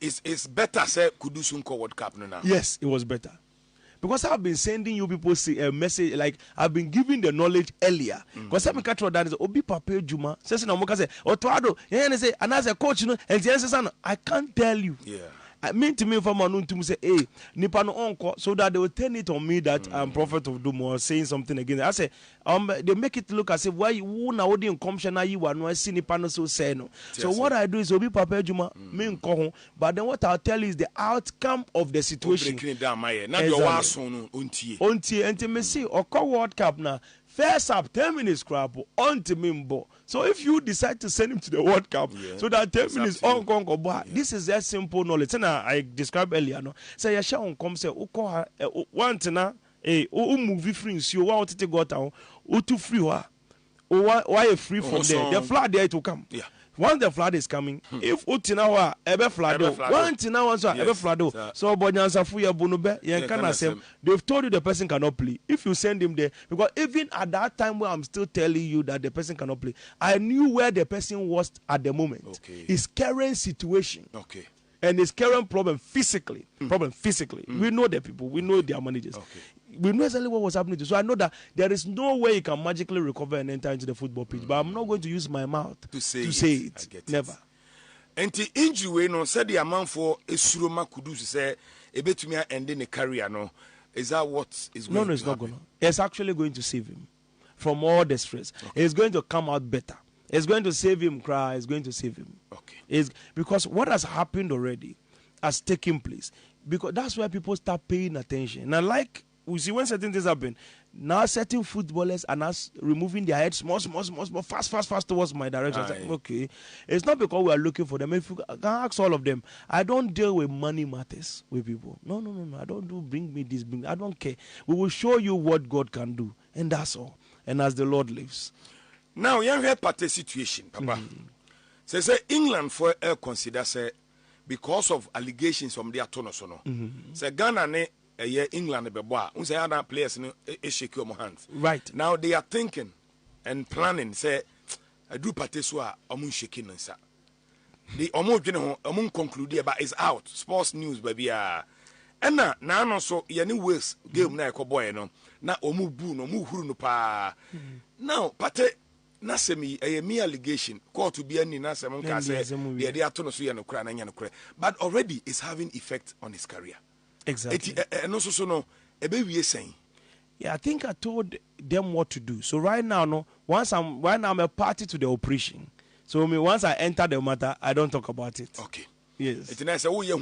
It's better say Kudusunko World Cup now. Yes, it was better. Because I've been sending you people a message, like I've been giving the knowledge earlier. Because I'm catching that is Obi Papa Juma. Says no more say Otuado. Yeah, say and as a coach, you know, and the answer I can't tell you. Yeah. I mean to me from Manun to say, hey, Nipano Onko, so that they will turn it on me that I'm prophet of doom or saying something again. I say, they make it look as if why you now didn't come shana you are no see Nipano so say no. So what I do is Obi Papa Juma, me nko, but then what I'll tell you is the outcome of the situation. Unti and me see Oko World Cup now. First up 10 minutes crap on to Mimbo. So if you decide to send him to the World Cup, so that 10 minutes on Congo, this is a simple knowledge. And I described earlier, no. Say ya shall come say Uko one tina movie free you want to go down, too free why free from there. The flood there to come. Yeah. Once the flood is coming, if Utinawa ever flood, one Tinawa ever flood, so Bonyansa Fuya Bunube, Yankanasem, they've told you the person cannot play. If you send him there, because even at that time where I'm still telling you that the person cannot play, I knew where the person was at the moment. Okay. His current situation. Okay. And his current problem physically. We know the people, we know their managers. Okay. We know exactly what was happening to. So I know that there is no way you can magically recover and enter into the football pitch. But I'm not going to use my mouth to say it. Never. And the injury way no said the amount for Esuroma Kudus say Ebetumia ending a career no. Is that what is going to happen? No, it's not going to. It's actually going to save him from all the stress. Okay. It's going to come out better. It's going to save him, cry. It's going to save him. Okay. It's because what has happened already has taken place. Because that's where people start paying attention. Now, like we see when certain things happen, now certain footballers are now removing their heads small, fast towards my direction. Like, okay. It's not because we are looking for them. If you can ask all of them, I don't deal with money matters with people. No. I don't do bring me this, I don't care. We will show you what God can do. And that's all. And as the Lord lives. Now, you have party situation, Papa. Say England for consider say because of allegations from their tonosono. Say Ghana ne England be boa. Say other players no shake your hands. Right. Now they are thinking and planning say I do party so amun shaking nsa. The amun conclude but is out. Sports news baby and na no so yani ways game na boy no na omu bu no mu huru no pa. Now party na semi me allegation court to be any na sem ka say they are to so ya no kra na nya no kra but already it's having effect on his career. Exactly. No so no e be wie sen. Yeah, I think I told them what to do. So right now I'm a party to the operation. So once I enter the matter, I don't talk about it. Okay. Yes. It's nice. Oh, yeah,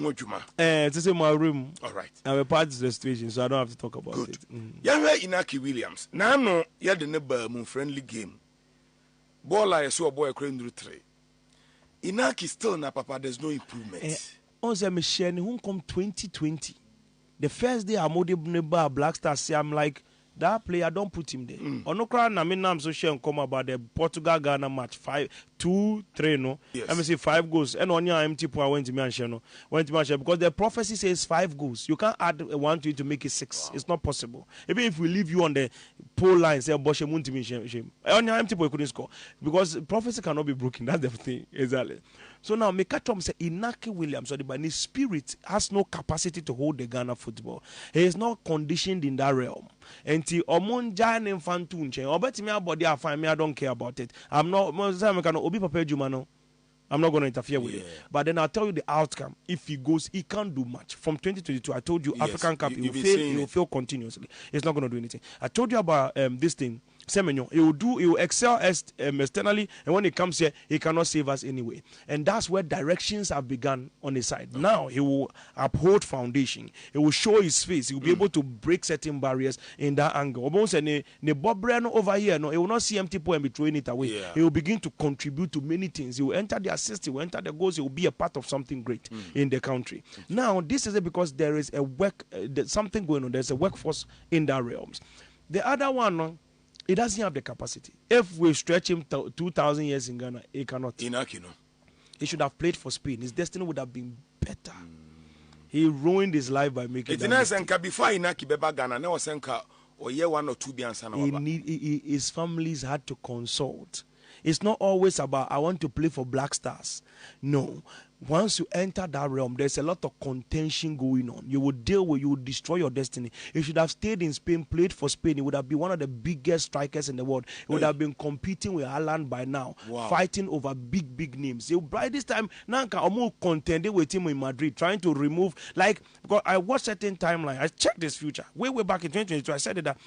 it's in my room. All right. I'm a part of the situation, so I don't have to talk about Good. it. Yeah, Inaki Williams. Now, no, you had the neighbor friendly game. Ball I saw a boy crying through 3. Inaki still na papa. There's no improvement. Also, Michelle, who come 2020. The first day I made neighbor Black Stars. See, I'm like. That player, don't put him there. Onokra na me nam so share come about the Portugal Ghana match 5-2-3 no. Yes. Let me see 5 goals. And on your empty point went to me and share no. Went to me and share because the prophecy says 5 goals. You can't add 1 to it to make it 6. Wow. It's not possible. Even if we leave you on the pole line, say Boshe Munti me shame. On your empty point couldn't score because prophecy cannot be broken. That's the thing exactly. So now Mekatom say Inaki Williams, so his spirit has no capacity to hold the Ghana football. He is not conditioned in that realm. Until Omonja and Fantunche, or bet me about the fine me, I don't care about it. I'm not Obi Papa Jumano. I'm not going to interfere with it. But then I'll tell you the outcome. If he goes, he can't do much. From 2022, I told you African Cup, he will fail continuously. He's not going to do anything. I told you about this thing. Semenyo, he will excel externally, and when he comes here, he cannot save us anyway. And that's where directions have begun on his side. Okay. Now he will uphold foundation. He will show his face. He will be able to break certain barriers in that angle. Almost ne Bob Breno over here, no, he will not see empty point and be throwing it away. Yeah. He will begin to contribute to many things. He will enter the assist. He will enter the goals. He will be a part of something great in the country. Now this is it because there is a work, something going on. There's a workforce in that realms. The other one. No, he doesn't have the capacity. If we stretch him 2,000 years in Ghana, he cannot. Inaki, no. He should have played for Spain. His destiny would have been better. He ruined his life by making that mistake. Before Inaki beba Ghana, ne was or year 1 or 2 his families had to consult. It's not always about I want to play for Black Stars. No. once you enter that realm, there's a lot of contention going on. You will deal with, you will destroy your destiny. He should have stayed in Spain, played for Spain. He would have been one of the biggest strikers in the world. He would have been competing with Haaland by now, fighting over big names. By this time, Nanka almost contending with him in Madrid, trying to remove, like, because I watched certain timeline. I checked his future way back in 2022. I said that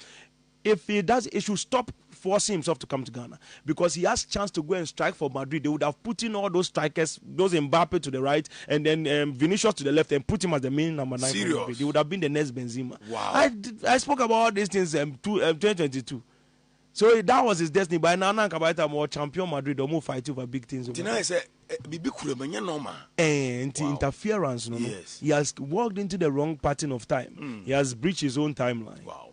if he does, he should stop forcing himself to come to Ghana, because he has chance to go and strike for Madrid. They would have put in all those strikers, those Mbappe to the right, and then Vinicius to the left, and put him as the main number 9. He would have been the next Benzema. Wow. I spoke about all these things in 2022. So that was his destiny. By now, Nankabaita more champion Madrid, or more fight over big things. Tonight, say, Bibi Kuremanya normal. And interference, no? Yes. He has walked into the wrong pattern of time. He has breached his own timeline. Wow.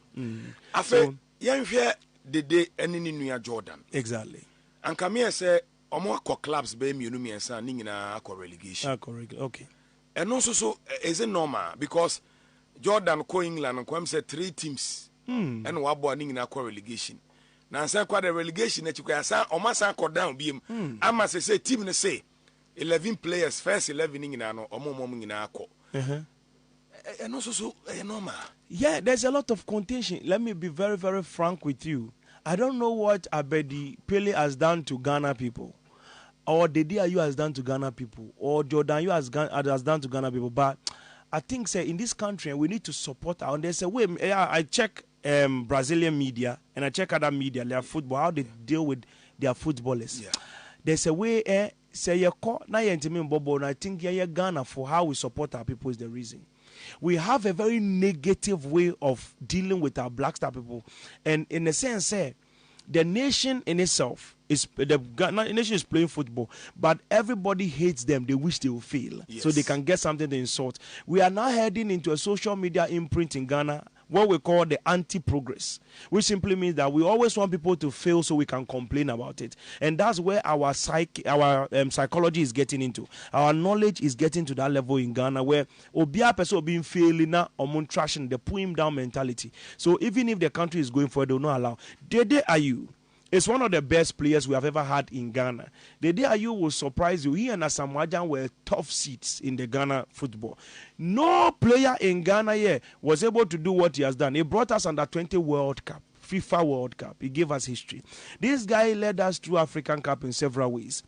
After young here, the day any New Jordan. Exactly. And come here say, omo clubs be me no me san ningina relegation. Okay. And also so is it normal, because Jordan ko England and come say 3 teams and wabo ningina relegation. Now say kwa the relegation that you can say o san ko down bi am. Ama say team ne say 11 players, first 11 ningina no omo ngina akọ. And also so normal. Yeah, there's a lot of contention. Let me be very, very frank with you. I don't know what Abedi Pele has done to Ghana people, or the DIU has done to Ghana people, or Jordan U has done to Ghana people. But I think, say, in this country, we need to support our. And there's a way. I check Brazilian media and I check other media, their football, how they deal with their footballers. Yeah. There's a way. Say you call na yentimi Bobo. And I think Ghana for how we support our people is the reason. We have a very negative way of dealing with our black star people, and in a sense, the nation in itself is the nation is playing football, but everybody hates them. They wish they will fail, so they can get something to insult. We are now heading into a social media imprint in Ghana, what we call the anti-progress, which simply means that we always want people to fail so we can complain about it. And that's where our psychology is getting into. Our knowledge is getting to that level in Ghana, where obia person being failing now or trashing, the pull him down mentality. So even if the country is going forward, they will not allow. Dede Ayew is one of the best players we have ever had in Ghana. Dede Ayew will surprise you. He and Asamoah Gyan were tough seats in the Ghana football. No player in Ghana here was able to do what he has done. He brought us under 20 World Cup, FIFA World Cup. He gave us history. This guy led us through African Cup in several ways.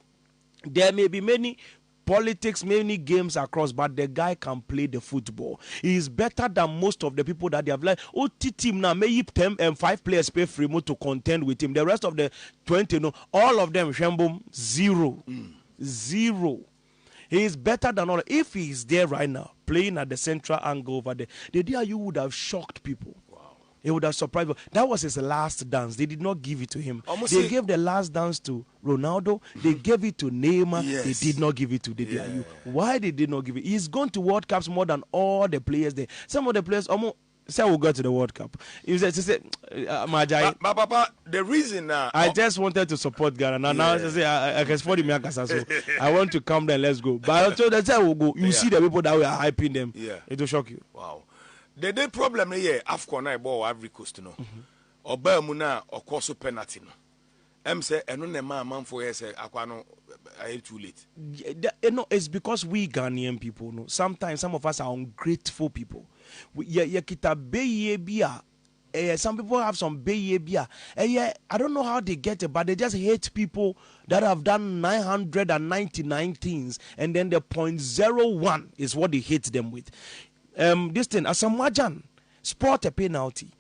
There may be many politics, many games across, but the guy can play the football. He is better than most of the people that they have like. team now, may 10 and 5 players pay free to contend with him. The rest of the 20, no, all of them, Shembom, zero. Zero. He is better than all. If he is there right now, playing at the central angle over there, the day you would have shocked people. He would have surprised. That was his last dance. They did not give it to him. They gave the last dance to Ronaldo. They gave it to Neymar. Yes. They did not give it to Ayew. Why they did not give it? He's gone to World Cups more than all the players there. Some of the players almost say we'll go to the World Cup. He said, Majai. But Papa, the reason I just wanted to support Ghana. Now I say I can support the so I want to come there. Let's go. But so that's how we'll go. You see the people that we are hyping them. Yeah. It will shock you. Wow. The day problem here, AFCON I bought Ivory Coast no. Oba mu na okoso penalty no. Say eno ne man for say akwa no too late. No, it's because we Ghanaian people, no. Sometimes some of us are ungrateful people. Some people have some behavior. I don't know how they get it, but they just hate people that have done 999 things, and then the 0.01 is what they hate them with. This thing, Asamoah Gyan sport a penalty,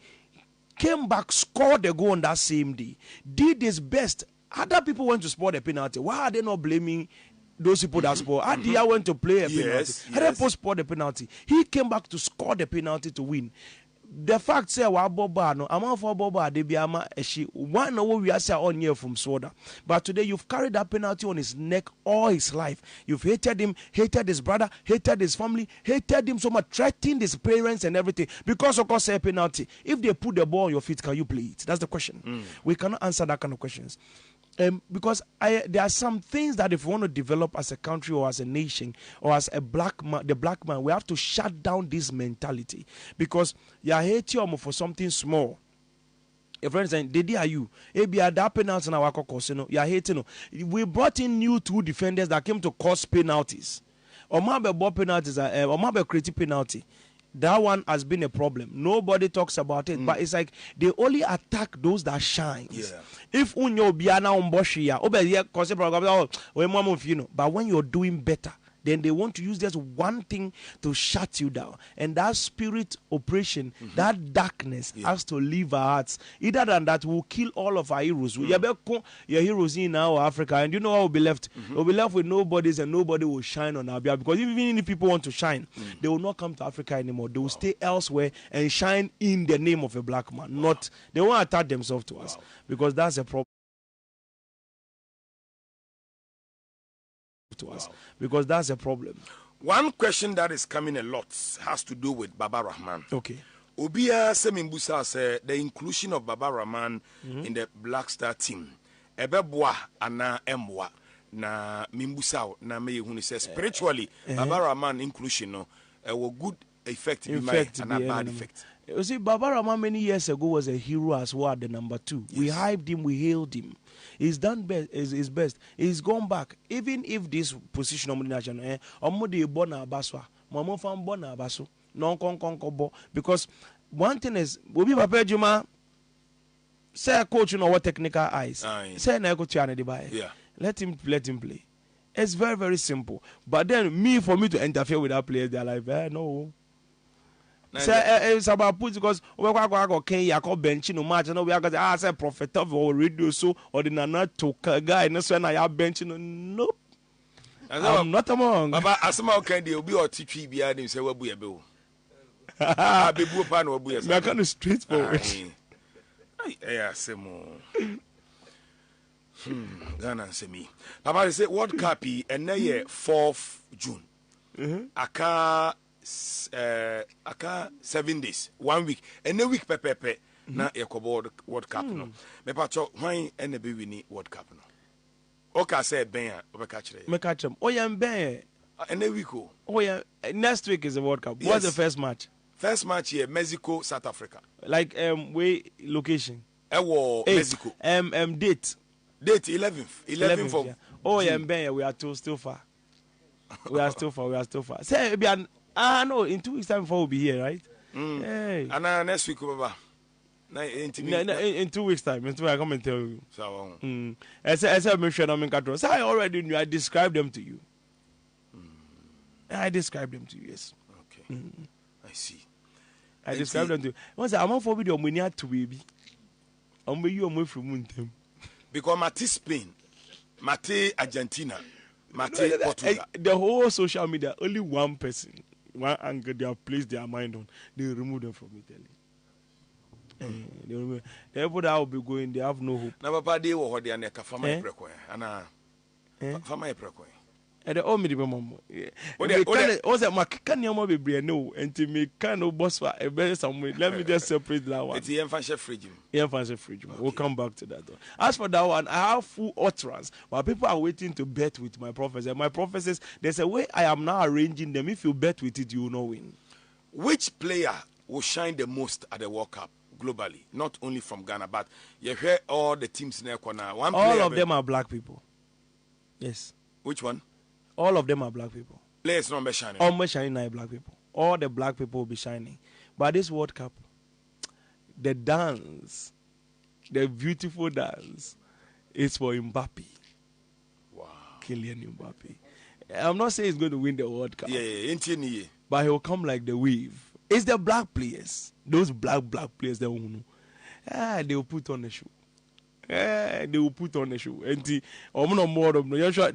came back, scored the goal on that same day, did his best. Other people went to sport a penalty. Why are they not blaming those people that scored? Adia went to play a penalty. Yes. Other people scored the penalty. He came back to score the penalty to win. The fact say wa boba no amount for boba de biama eshi one no we are say on here from soda, but today you've carried that penalty on his neck all his life. You've hated him, hated his brother, hated his family, hated him so much, threatened his parents and everything because of course a penalty. If they put the ball on your feet, can you play it? That's the question. We cannot answer that kind of questions. Because there are some things that if we want to develop as a country or as a nation or as a black man, the black man, we have to shut down this mentality. Because you hate you for something small. A friend saying, "Did you? That penalty in our caucus, you are hating." We brought in new 2 defenders that came to cause penalties. Omabe ball penalties, Omabe creative penalty. That one has been a problem. Nobody talks about it, but it's like they only attack those that shines. Yeah. If unyo biana umboshia, but when you're doing better, then they want to use just one thing to shut you down. And that spirit operation, that darkness has to leave our hearts. Either than that, we'll kill all of our heroes. Your heroes in our Africa, and you know what will be left? We'll be left with nobodies, and nobody will shine on our behalf. Because even if people want to shine, they will not come to Africa anymore. They will stay elsewhere and shine in the name of a black man. Not they won't attach themselves to us, because that's a problem. To us, because that's a problem. One question that is coming a lot has to do with Baba Rahman. Okay. Obia Semimbusa said the inclusion of Baba Rahman in the Black Star team. Ebeboa ana emwa na mimbusa na me hunu say spiritually Baba Rahman inclusion no a good effect and a bad effect. You see, Baba Rahman many years ago was a hero as well at the number 2. Yes. We hyped him, we hailed him. He's done best. His best. He's gone back. Even if this position of the national, because one thing is, we be prepared, Juma. Say a coach, you know what technical eyes. Say na yeah. Let him play. It's very, very simple. But then for me to interfere with that player, they're like, no. Say it's about put because we go Kenya go bench no match no we are going say prophet of or radio so or the nana to guy no so na ya bench no nope. I'm not among Baba asema can dey obi otitwi bia dem say wabu ebe o abebu pa na wabu we are kind of straightforward. Yeah asemo Ghana semi Baba say World Cup and na year 4th June aka 7 days 1 week and a week pepe na yakobo World Cup no me pacho hwan and be winning World Cup no oka say ben a obeka kire me ka chem oyam ben and a week oh yeah next week is the World Cup. What's the first match here Mexico South Africa like way location Mexico date 11th of yeah. Ben we are still far. We are still far. Say no, in 2 weeks time before we'll be here, right? Hey. And next week, Baba. In 2 weeks time, I come and tell you. So, I said, make sure I'm in control. So I already knew. I described them to you. I described them to you. Yes. Okay. I see. I described them to you. Once I'm on for video, we need to baby. I'm with you. I'm with from them. Because Mate Spain, Mate Argentina, Mate Portugal. The whole social media, only one person. One angle they have placed their mind on, they remove them from Italy. The people that will be going, they have no hope. Na papa dey wo hode na ka fama epreko ana fama epreko e de o mi di mama o say makika ni omo bebre no enti me kan no boss for e be somewhere. Let me just separate that one. It's the fridge. We'll come back to that. As for that one, I have full utterance, but people are waiting to bet with my prophecies. My prophecies, there's a way I am now arranging them. If you bet with it, you will not win. Which player will shine the most at the World Cup globally, not only from Ghana, but you hear all the teams in there. All of them are black people. Yes. Which one? All of them are black people. Players not be shining. All shining are black people. All the black people will be shining. But this World Cup, the dance, the beautiful dance, is for Mbappe. Wow. Kylian Mbappe. I'm not saying he's going to win the World Cup. Yeah. But he'll come like the wave. It's the black players. Those black players that they will put on the show. They will put on the show. And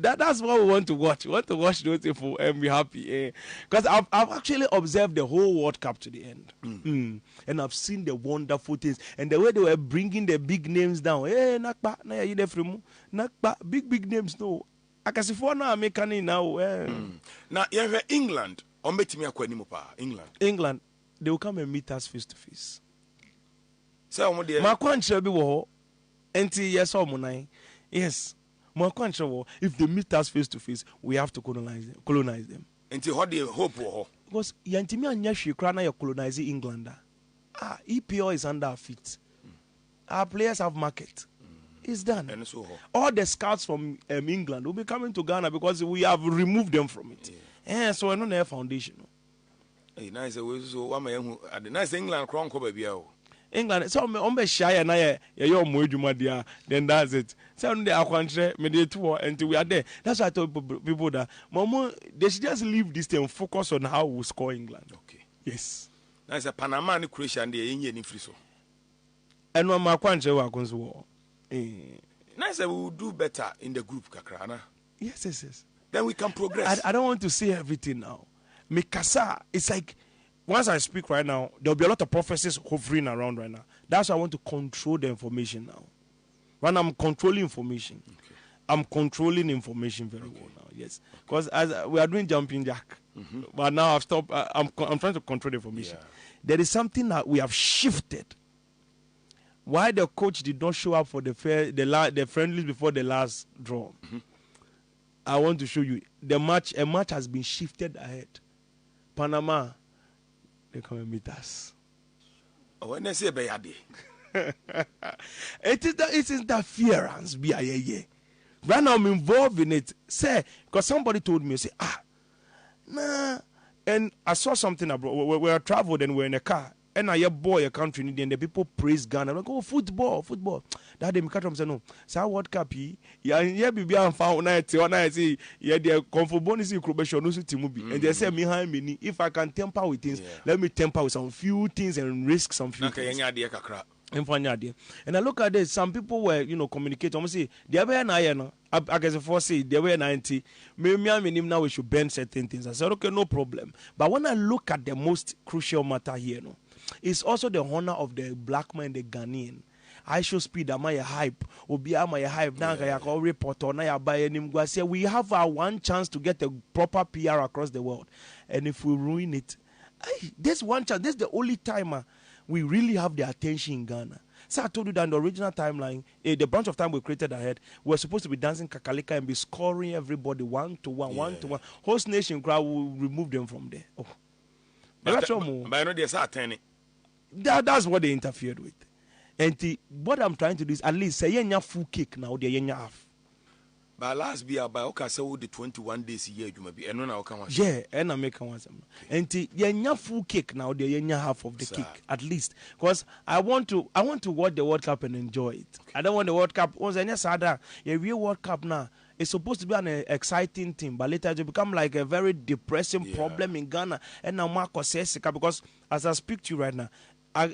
that's what we want to watch. We want to watch those people and be happy. Because I've actually observed the whole World Cup to the end. And I've seen the wonderful things. And the way they were bringing the big names down. Hey, Nakba, Nakba, big names, no. Akasifo na American now. Now, you have England. England, they will come and meet us face to face. So, yes, if they meet us face to face, we have to colonize them. Until how do you hope? Because Yantimi and Yashi Krana, you're colonizing England. EPO is under our feet. Our players have market. It's done. All the scouts from England will be coming to Ghana because we have removed them from it. So I don't have foundation. Hey, nice. So one man at the nice England crown cover biao. England, so I'm shy and you're more Jumadia, then that's it. Some day I can't mediate tour until we are there. That's why I told people that Mama, they should just leave this thing and focus on how we score England. Okay. Yes. Nice. Panama and Croatia and the Indian influence. And when my country was war. Nice. We will do better in the group, Kakrana. Yes. Then we can progress. I don't want to say everything now. Mikasa, it's like once I speak right now, there'll be a lot of prophecies hovering around right now. That's why I want to control the information now. When I'm controlling information, I'm controlling information very well now. Yes, because as we are doing jumping jack, but now I've stopped. I'm trying to control the information. Yeah. There is something that we have shifted. Why the coach did not show up for the friendlies before the last draw? I want to show you a match has been shifted ahead. Panama, they come and meet us. Oh, when they say Bayadi. It is interference. Right now I'm involved in it. Say, because somebody told me, say, nah. And I saw something abroad. We traveled and we're in a car. And I boy a country and the people praise Ghana. I'm like, oh, football. That day, I say no. So World Cup, yeah, be found night. I say, yeah, the comfort bonus in Croatia, no team be. And they say behind me, if I can tamper with things, let me tamper with some few things and risk some few things. And I look at this, some people were, communicating. I'm say, the other night, I guess before say they were 90. Maybe now we should bend certain things. I said, okay, no problem. But when I look at the most crucial matter here, it's also the honor of the black man, the Ghanaian. I show speed, am I a hype? Obi am I a hype? Now I call reporter. Now I buy him. We have our one chance to get a proper PR across the world, and if we ruin it, this one chance. This is the only time we really have the attention in Ghana. So I told you that in the original timeline, the bunch of time we created ahead, we were supposed to be dancing kakalika and be scoring everybody 1-1. Host nation crowd will remove them from there. Oh. But I know there's a 10. That's what they interfered with. And what I'm trying to do is at least say you're full cake now, they're half. But last year, by okay, so the 21 days a year, you may be, and now come on. Yeah, and I make one. And you're full cake now, they're half of the cake at least. Because I want to watch the World Cup and enjoy it. I don't want the World Cup. Once I sada, a real World Cup now. It's supposed to be an exciting thing, but later it become like a very depressing problem in Ghana. And now Marco says because as I speak to you right now, there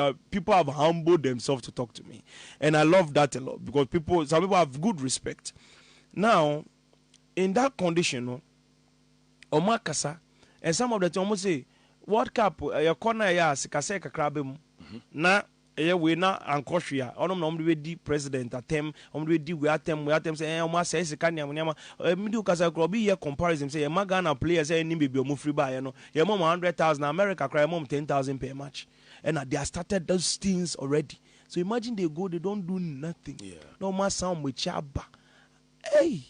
are people have humbled themselves to talk to me, and I love that a lot because some people have good respect. Now, in that condition, Omakasa, and some of the time say, World Cup, your corner ya sikase kakrabem na. We na ankosua onom na omde di president atem omde di we atem say o ma say sika nyama middle kasa kro bi ye comparison say ma Ghana players say ni bebi o mu free buy no ye mom 100,000 America cry mom 10,000 per match and they have started those things already. So imagine they don't do nothing. No ma sound with chaba. Hey,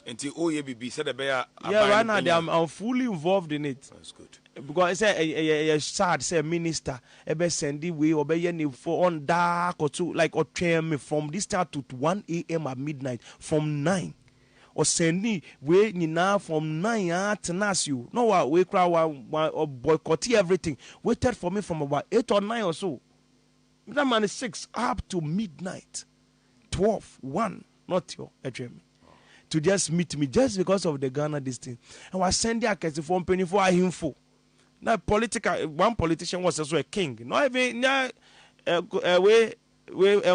until OABB said right now I'm fully involved in it. That's good. Because a sad say minister ebe sendi way obey ni for on dark or two like or train me from this start to 1 a.m. at midnight from 9 or sendi way ni now from 9 at you no what we crowd or boycott everything waited for me from about 8 or 9 or so. That man is 6 up to midnight 12 1 not your dream to just meet me just because of the Ghana this thing. And was sending a case from penny for info. Now, one politician was also a king. Not even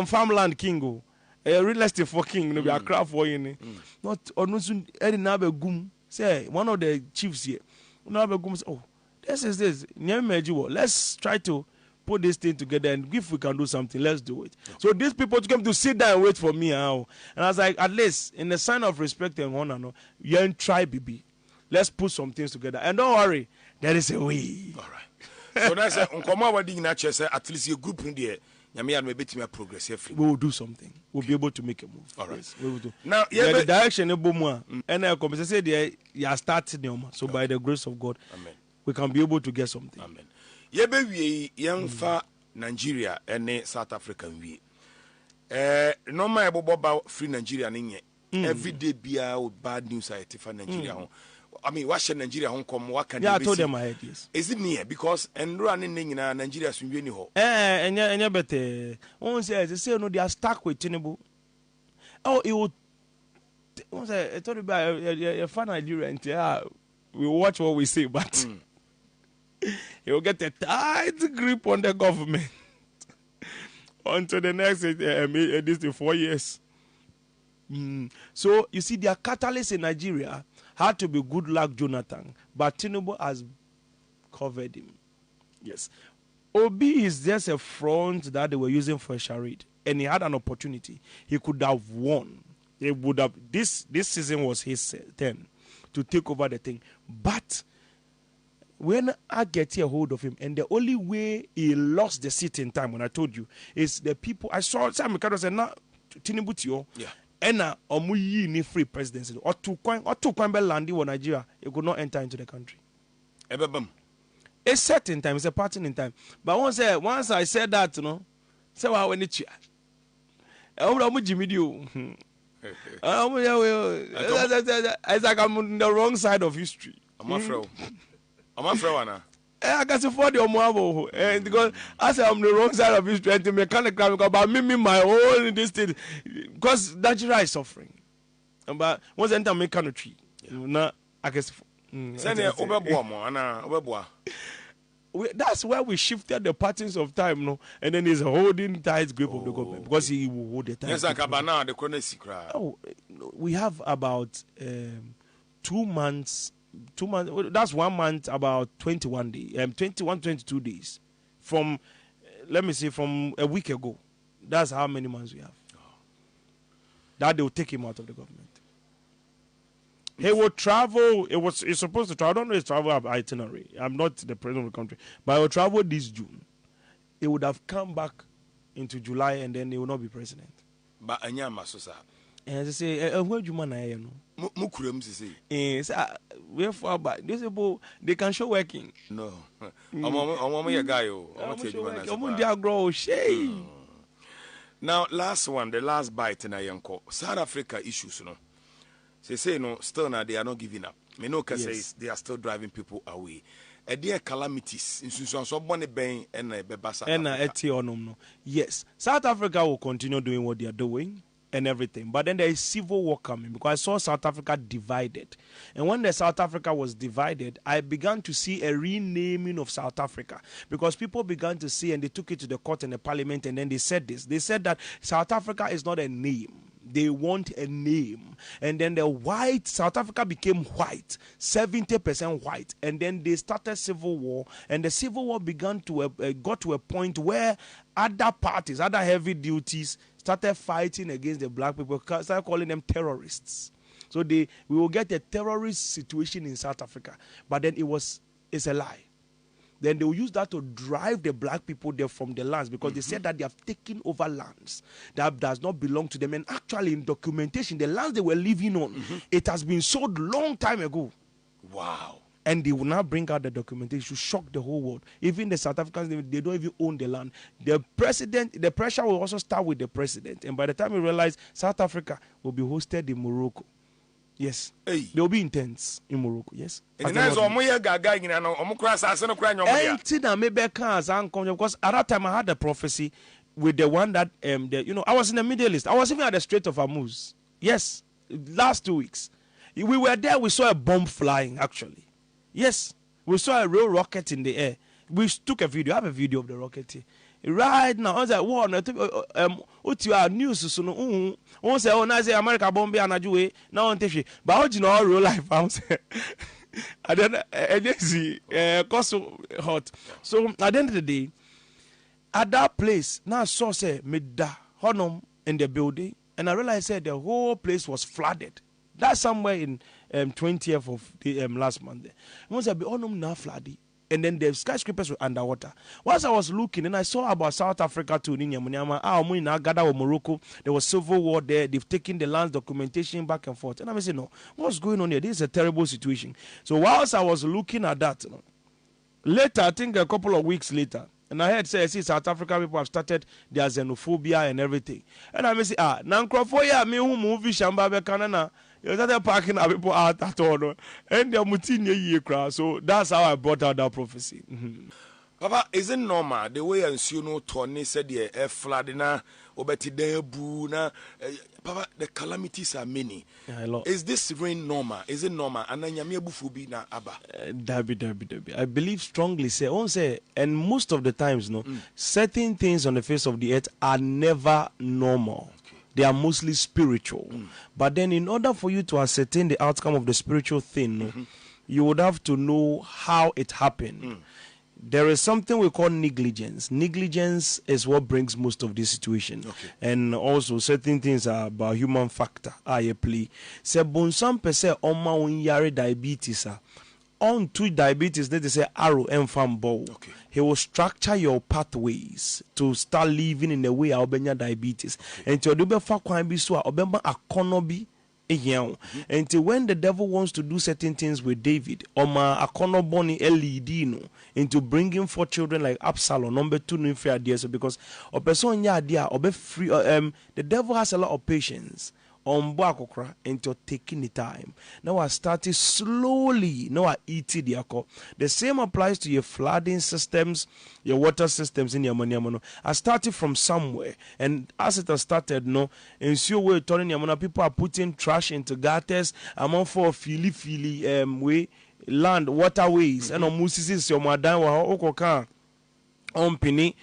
farmland king, a real estate for king, no be a craft for you. Not or no soon any neighbor gum. Say one of the chiefs here. Neighbor gum say, oh, this is this. Let's try to put this thing together and if we can do something, let's do it. So these people came to sit down and wait for me now. And I was like, at least in the sign of respect and honor, no, you ain't try, baby. Let's put some things together. And don't worry, there is a way. All right. So that's at least your group in there. Maybe progress. We will do something. We'll be able to make a move. All right. Yes, we will do. Now, the direction and I come say you are starting. So by the grace of God, amen, we can be able to get something. Amen. Yebe young fa Nigeria and South Africa we. No my about free Nigeria ninye. every day be with bad news I for Nigeria. I mean, what should Nigeria Hong Kong? What can I told them I had this. Is it near? Because and running in Nigeria is really hot. And you better. One says, they say, no, they are stuck with Tinubu. Oh, it would. I told you about a fan Nigerian. We watch what we say, but you will get a tight grip on the government until the next this 4 years. So you see, their catalyst in Nigeria had to be Good Luck Jonathan, but Tinubu has covered him. Yes, Obi is just a front that they were using for a charade, and he had an opportunity. He could have won. He would have. This season was his turn to take over the thing, but when I get a hold of him, and the only way he lost the seat in time, when I told you, is the people. I saw Sam Mikado said, "Na Tinubu tio." Yeah. And omuyi ni free presidency. Or two coin be landing in Nigeria, he could not enter into the country. A certain time, it's a pattern in time. But once I said that, you know, say what when it's it's like I'm on the wrong side of history. I'm afraid now. I can afford your mobile, and because I say I'm the wrong side of history, and the mechanical, but me my own in this thing, because Nigeria is suffering. But once I enter my country, not I guess. That's where we shifted the patterns of time, no, and then he's holding tight grip of the government because he will hold the time. Yes, we have about 2 months. 2 months, that's 1 month, about 21 days, 22 days from, let me say, from a week ago. That's how many months we have. That they will take him out of the government. He will travel. He's supposed to travel. I don't know his travel itinerary. I'm not the president of the country, but he will travel this June. He would have come back into July, and then he will not be president. But Anyama Sosa. And they say, where do you man I know? Mukurem say. Wherefore, but these people they can show working. No, I'm a guy. Now, last one, the last bite in Ayanko, South Africa issues, you know. They say no, still now they are not giving up. Menoka says they are still driving people away. A dear calamities in so bonny bang and Bebasa and yes, South Africa will continue doing what they are doing and everything, but then there is civil war coming because I saw South Africa divided, and when the South Africa was divided, I began to see a renaming of South Africa because people began to see, and they took it to the court and the parliament, and then they said this. They said that South Africa is not a name. They want a name. And then the white, South Africa became white, 70% white. And then they started civil war. And the civil war began to, got to a point where other parties, other heavy duties, started fighting against the black people, started calling them terrorists. So we will get a terrorist situation in South Africa. But then it's a lie. Then they will use that to drive the black people there from the lands because they said that they have taken over lands that does not belong to them. And actually, in documentation, the lands they were living on, it has been sold long time ago. Wow. And they will now bring out the documentation to shock the whole world. Even the South Africans, they don't even own the land. The president, the pressure will also start with the president. And by the time we realize South Africa will be hosted in Morocco. Yes, they will be intense in Morocco. Yes, because at that time I had a prophecy with the one that I was in the Middle East. I was even at the Strait of Hormuz. Yes, last 2 weeks we were there. We saw a bomb flying. Actually, yes, we saw a real rocket in the air. We took a video. I have a video of the rocket here. Right now, I was like, "What? What you are news? So no, I say, oh, now say America bomb and Najue. Now on TV, but how do you know real life? I say, I don't see, cause hot. So at the end of the day, at that place, now I saw say Medda Honum in the building, and I realized that the whole place was flooded. That's somewhere in 20th of the last month. Once I be Honum now flooded. And then the skyscrapers were underwater. Once I was looking, and I saw about South Africa too, Morocco, there was civil war there. They've taken the land documentation back and forth. And I said, no, what's going on here? This is a terrible situation. So whilst I was looking at that, later, I think a couple of weeks later, And I heard say, see, South African people have started their xenophobia and everything. And I may say, Nankrofoya, me who movie Shamba Canana, you started parking our people out at all. And they're mutinya ye crowd. So that's how I brought out that prophecy. Papa, isn't normal the way and you know Tony said a flood na obeti debu na Papa, the calamities are many. Is this rain normal? Is it normal? And then yami bufubi na aba. Dabi. I believe strongly say, and most of the times, certain things on the face of the earth are never normal. Okay. They are mostly spiritual. But then, in order for you to ascertain the outcome of the spiritual thing, you would have to know how it happened. There is something we call negligence. Negligence is what brings most of this situation. Okay. And also certain things are about human factor. I play. Se bonsam pese oma unyare diabetes. On to diabetes, they say arrow and fambo. Okay. He will structure your pathways to start living in the way of diabetes. Okay. And to do befa kwan bi so obemba akonobi. Until when the devil wants to do certain things with David, Oma Akonoboni LED no, into bringing forth children like Absalom, number 2 no fair idea. So because a person idea or be free, the devil has a lot of patience. Into taking the time. Now I started slowly. Now I eat it. The same applies to your flooding systems, your water systems in your money. I started from somewhere, and as it has started, in so way turning your people are putting trash into gutters. I'm on for fili way land waterways and on music your madam or on penny.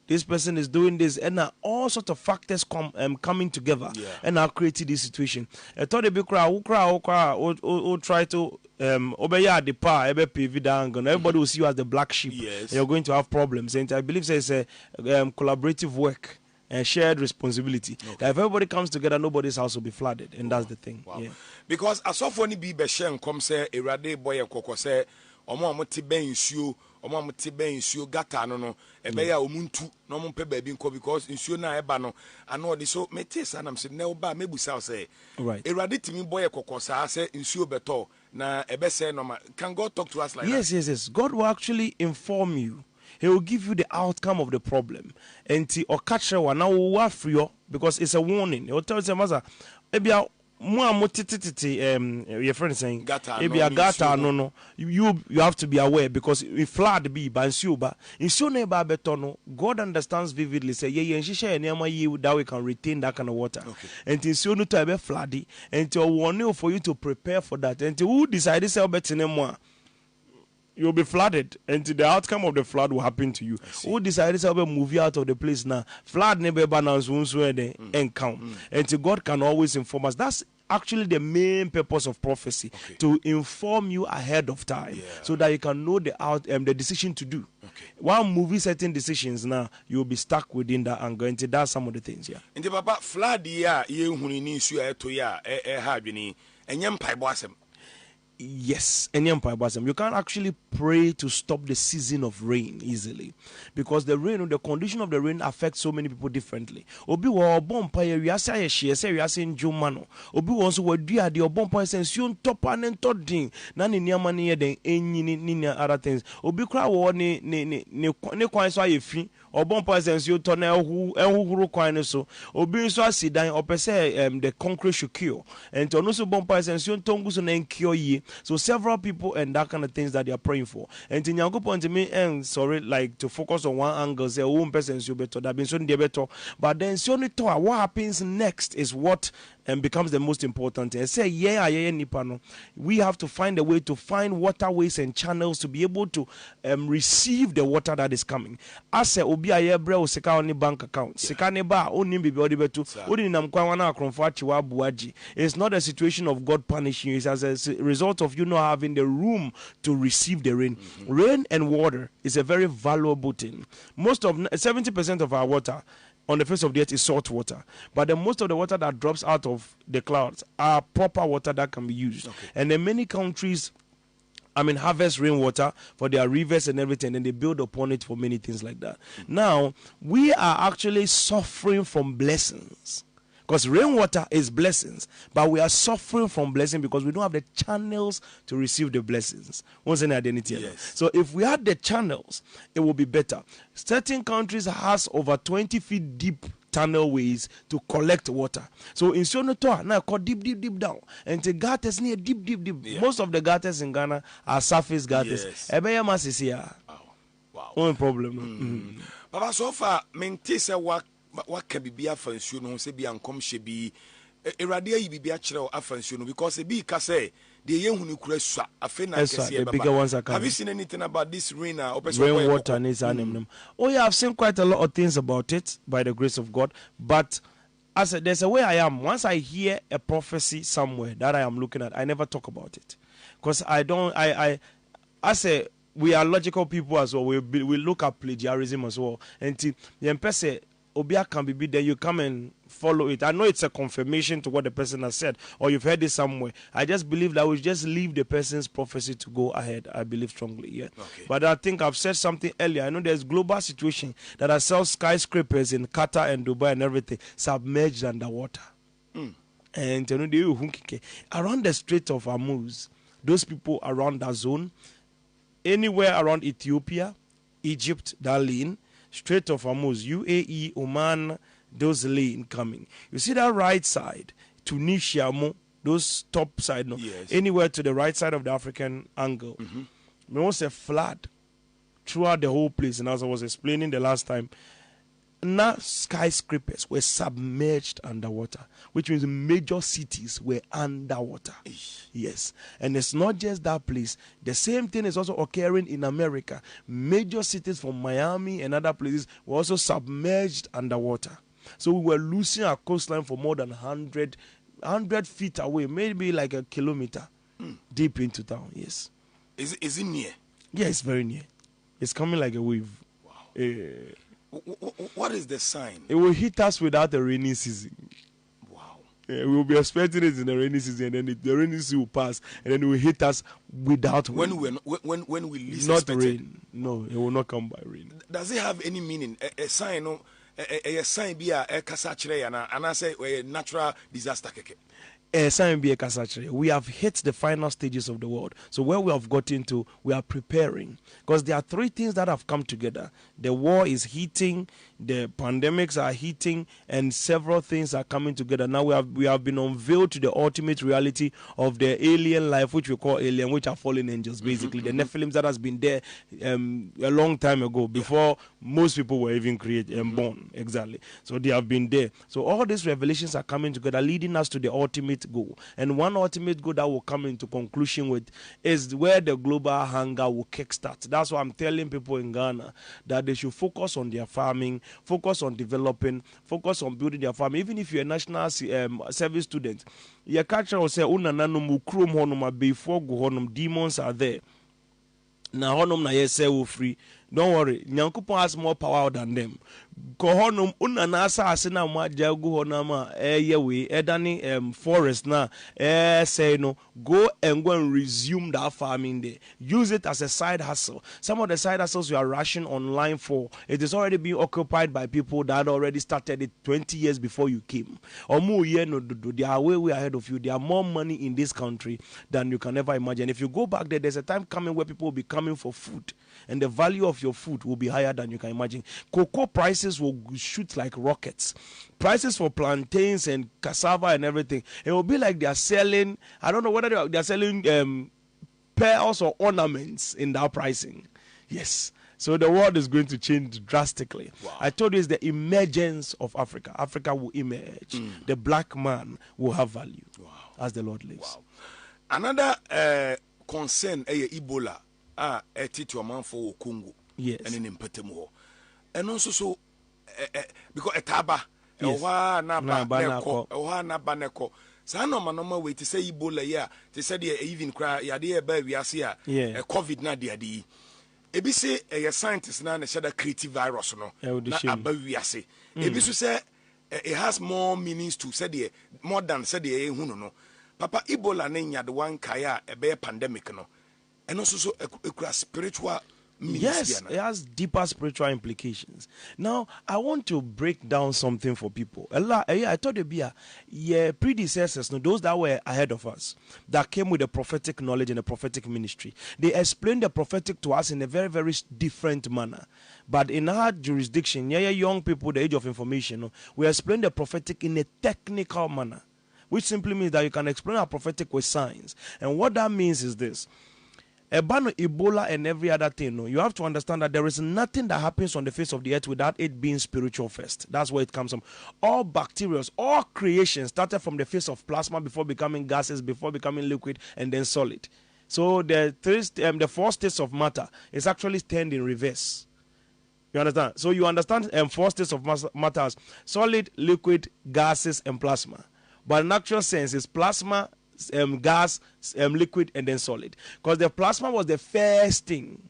This person is doing this, and all sorts of factors coming together, and now created this situation. I thought the big crowd try to obey the power, everybody will see you as the black sheep. Yes. You're going to have problems, and I believe it's a collaborative work and shared responsibility. Okay. That if everybody comes together, nobody's house will be flooded, and that's the thing. Wow. Yeah. Because as of when be beshen come say a rade boy koko say omo ti ben nsuo omo ti ben nsuo gata no ebeya omuntu no mo pe ba bi nko because nsuo na eba no ano de so metis anam se ne oba mebusa say right e rade timi boy koko sa say nsuo beto na ebe say no can God talk to us like that? Yes. God will actually inform you. He will give you the outcome of the problem. And or catch one now because it's a warning. He will tell you, Master, your friend saying you have to be aware because if flood be by Suba in Suneba Betono, God understands vividly say that we can retain that kind of water. Okay. And in Sunu to be floody and to warn for you to prepare for that. And to who decided to sell better you'll be flooded, and the outcome of the flood will happen to you. Who decided to move you out of the place now? Flood never banners and come. And God can always inform us. That's actually the main purpose of prophecy, to inform you ahead of time, so that you can know the decision to do. Okay. While moving certain decisions now, you'll be stuck within that and going to that's some of the things. Yeah. And the papa flood Yes, you can't actually pray to stop the season of rain easily, because the condition of the rain affects so many people differently. Obi wo bompire we asa ye say we asa njuma no. Obi wo so wadua de bompire sense you top and todin na ne niama ne ye den enyi ni other things. Obi kra wo ne kwan so ayefi obompa sense you to na ehuru kwan no so. Obi so asidan opese the concrete should cure. And to no so bompa sense you tongu so na cure ye. So several people and that kind of things that they are praying for. And in Yango point to me, and sorry, like to focus on one angle, say one person should be better, that been so better. But then so what happens next is what becomes the most important. And say nipano. We have to find a way to find waterways and channels to be able to receive the water that is coming. As say obi ayebre o sika on bank account. Sika ne ba oni bibi odi betu. Odi nam kwa wana akromfo achiwa buaji. It's not a situation of God punishing you. It's as a result of you not having the room to receive the rain. Rain and water is a very valuable thing. 70% of our water on the face of the earth is salt water, but the most of the water that drops out of the clouds are proper water that can be used. And in many countries, harvest rainwater for their rivers and everything, and they build upon it for many things like that. Now, we are actually suffering from blessings. Because rainwater is blessings, but we are suffering from blessing because we don't have the channels to receive the blessings. What's an identity? Yes. So if we had the channels, it will be better. Certain countries has over 20 feet deep tunnel ways to collect water. So in Sonoto, now called deep down. And the gutters near deep. Yeah. Most of the gutters in Ghana are surface gutters. Yes. Ebeye mas is here. Wow. No problem. Papa, so far, maintain what can be a fancy, no, say be uncom she be a radia be a channel a fancy, because a big case, the young who crash a fin. The bigger ones are coming. Have you seen anything about this rain? Rainwater needs animal. Oh, yeah, I've seen quite a lot of things about it by the grace of God. But as there's a way I am. Once I hear a prophecy somewhere that I am looking at, I never talk about it. Because I say we are logical people as well. We look at plagiarism as well. And the person Obia can be then you come and follow it. I know it's a confirmation to what the person has said, or you've heard it somewhere. I just believe that we just leave the person's prophecy to go ahead. I believe strongly, yeah. Okay. But I think I've said something earlier. I know there's global situation that I sell skyscrapers in Qatar and Dubai and everything submerged underwater. And you know, around the Strait of Hormuz, those people around that zone, anywhere around Ethiopia, Egypt, that lane, Strait of Hormuz, UAE, Oman, those lane coming. You see that right side, Tunisia, those top side, no, yes. Anywhere to the right side of the African angle. There was a flood throughout the whole place. And as I was explaining the last time, now skyscrapers were submerged underwater, which means major cities were underwater. Yes. And it's not just that place. The same thing is also occurring in America. Major cities from Miami and other places were also submerged underwater. So we were losing our coastline for more than 100 feet away, maybe like a kilometer deep into town. Yes. Is it near? Yeah, it's very near. It's coming like a wave. Wow. What is the sign? It will hit us without the rainy season. Wow. We will be expecting it in the rainy season, and then the rainy season will pass, and then it will hit us without rain. When we least not expect rain. No, it will not come by rain. Does it have any meaning? A sign, no? A sign be a kasachre and I say a natural disaster. We have hit the final stages of the world. So where we have gotten to, we are preparing. Because there are three things that have come together. The war is hitting, the pandemics are hitting, and several things are coming together. Now we have been unveiled to the ultimate reality of the alien life, which we call alien, which are fallen angels, basically. The Nephilims that has been there a long time ago, before most people were even created and born. Exactly. So they have been there. So all these revelations are coming together, leading us to the ultimate goal. And one ultimate goal that will come into conclusion with is where the global hunger will kickstart. That's why I'm telling people in Ghana that they should focus on their farming, focus on developing, focus on building their farm. Even if you're a national service student, your culture will say, before demons are there. Now, honum na yese will free. Don't worry, Nyankopon has more power than them. Kohonum unanasa asina ma jagu honama yewe edani forest na say no go and resume that farming there. Use it as a side hustle. Some of the side hustles you are rushing online for, it is already being occupied by people that already started it 20 years before you came. Or more year no do. They are way ahead of you. There are more money in this country than you can ever imagine. If you go back there's a time coming where people will be coming for food, and the value of your food will be higher than you can imagine. Cocoa prices will shoot like rockets. Prices for plantains and cassava and everything, it will be like they are selling, I don't know whether they are selling pearls or ornaments in that pricing. Yes. So the world is going to change drastically. Wow. I told you it's the emergence of Africa. Africa will emerge. The black man will have value as the Lord lives. Wow. Another concern is Ebola. To a man for Congo. Yes. And in Petemo. And also so because etaba na baneko sa no manoma we to say Ebola ya to say the even cry ya dey ba wiase a COVID na dey ade ebi say a scientist na shada creative virus no na aba wiase ebi so say it has more meanings to say the more than say the ehunu no papa Ebola na nya the one kaya e be pandemic no and also so a spiritual Yes, it has deeper spiritual implications. Now, I want to break down something for people. I thought it'd be predecessors, no, those that were ahead of us, that came with the prophetic knowledge and the prophetic ministry. They explained the prophetic to us in a very, very different manner. But in our jurisdiction, young people, the age of information, no, we explain the prophetic in a technical manner, which simply means that you can explain our prophetic with science. And what that means is this. Ebola and every other thing, no, you have to understand that there is nothing that happens on the face of the earth without it being spiritual first. That's where it comes from. All bacteria, all creation started from the face of plasma before becoming gases, before becoming liquid, and then solid. So the four states of matter is actually turned in reverse. You understand? So you understand four states of matter as solid, liquid, gases, and plasma. But in actual sense, it's plasma, gas, liquid, and then solid. Because the plasma was the first thing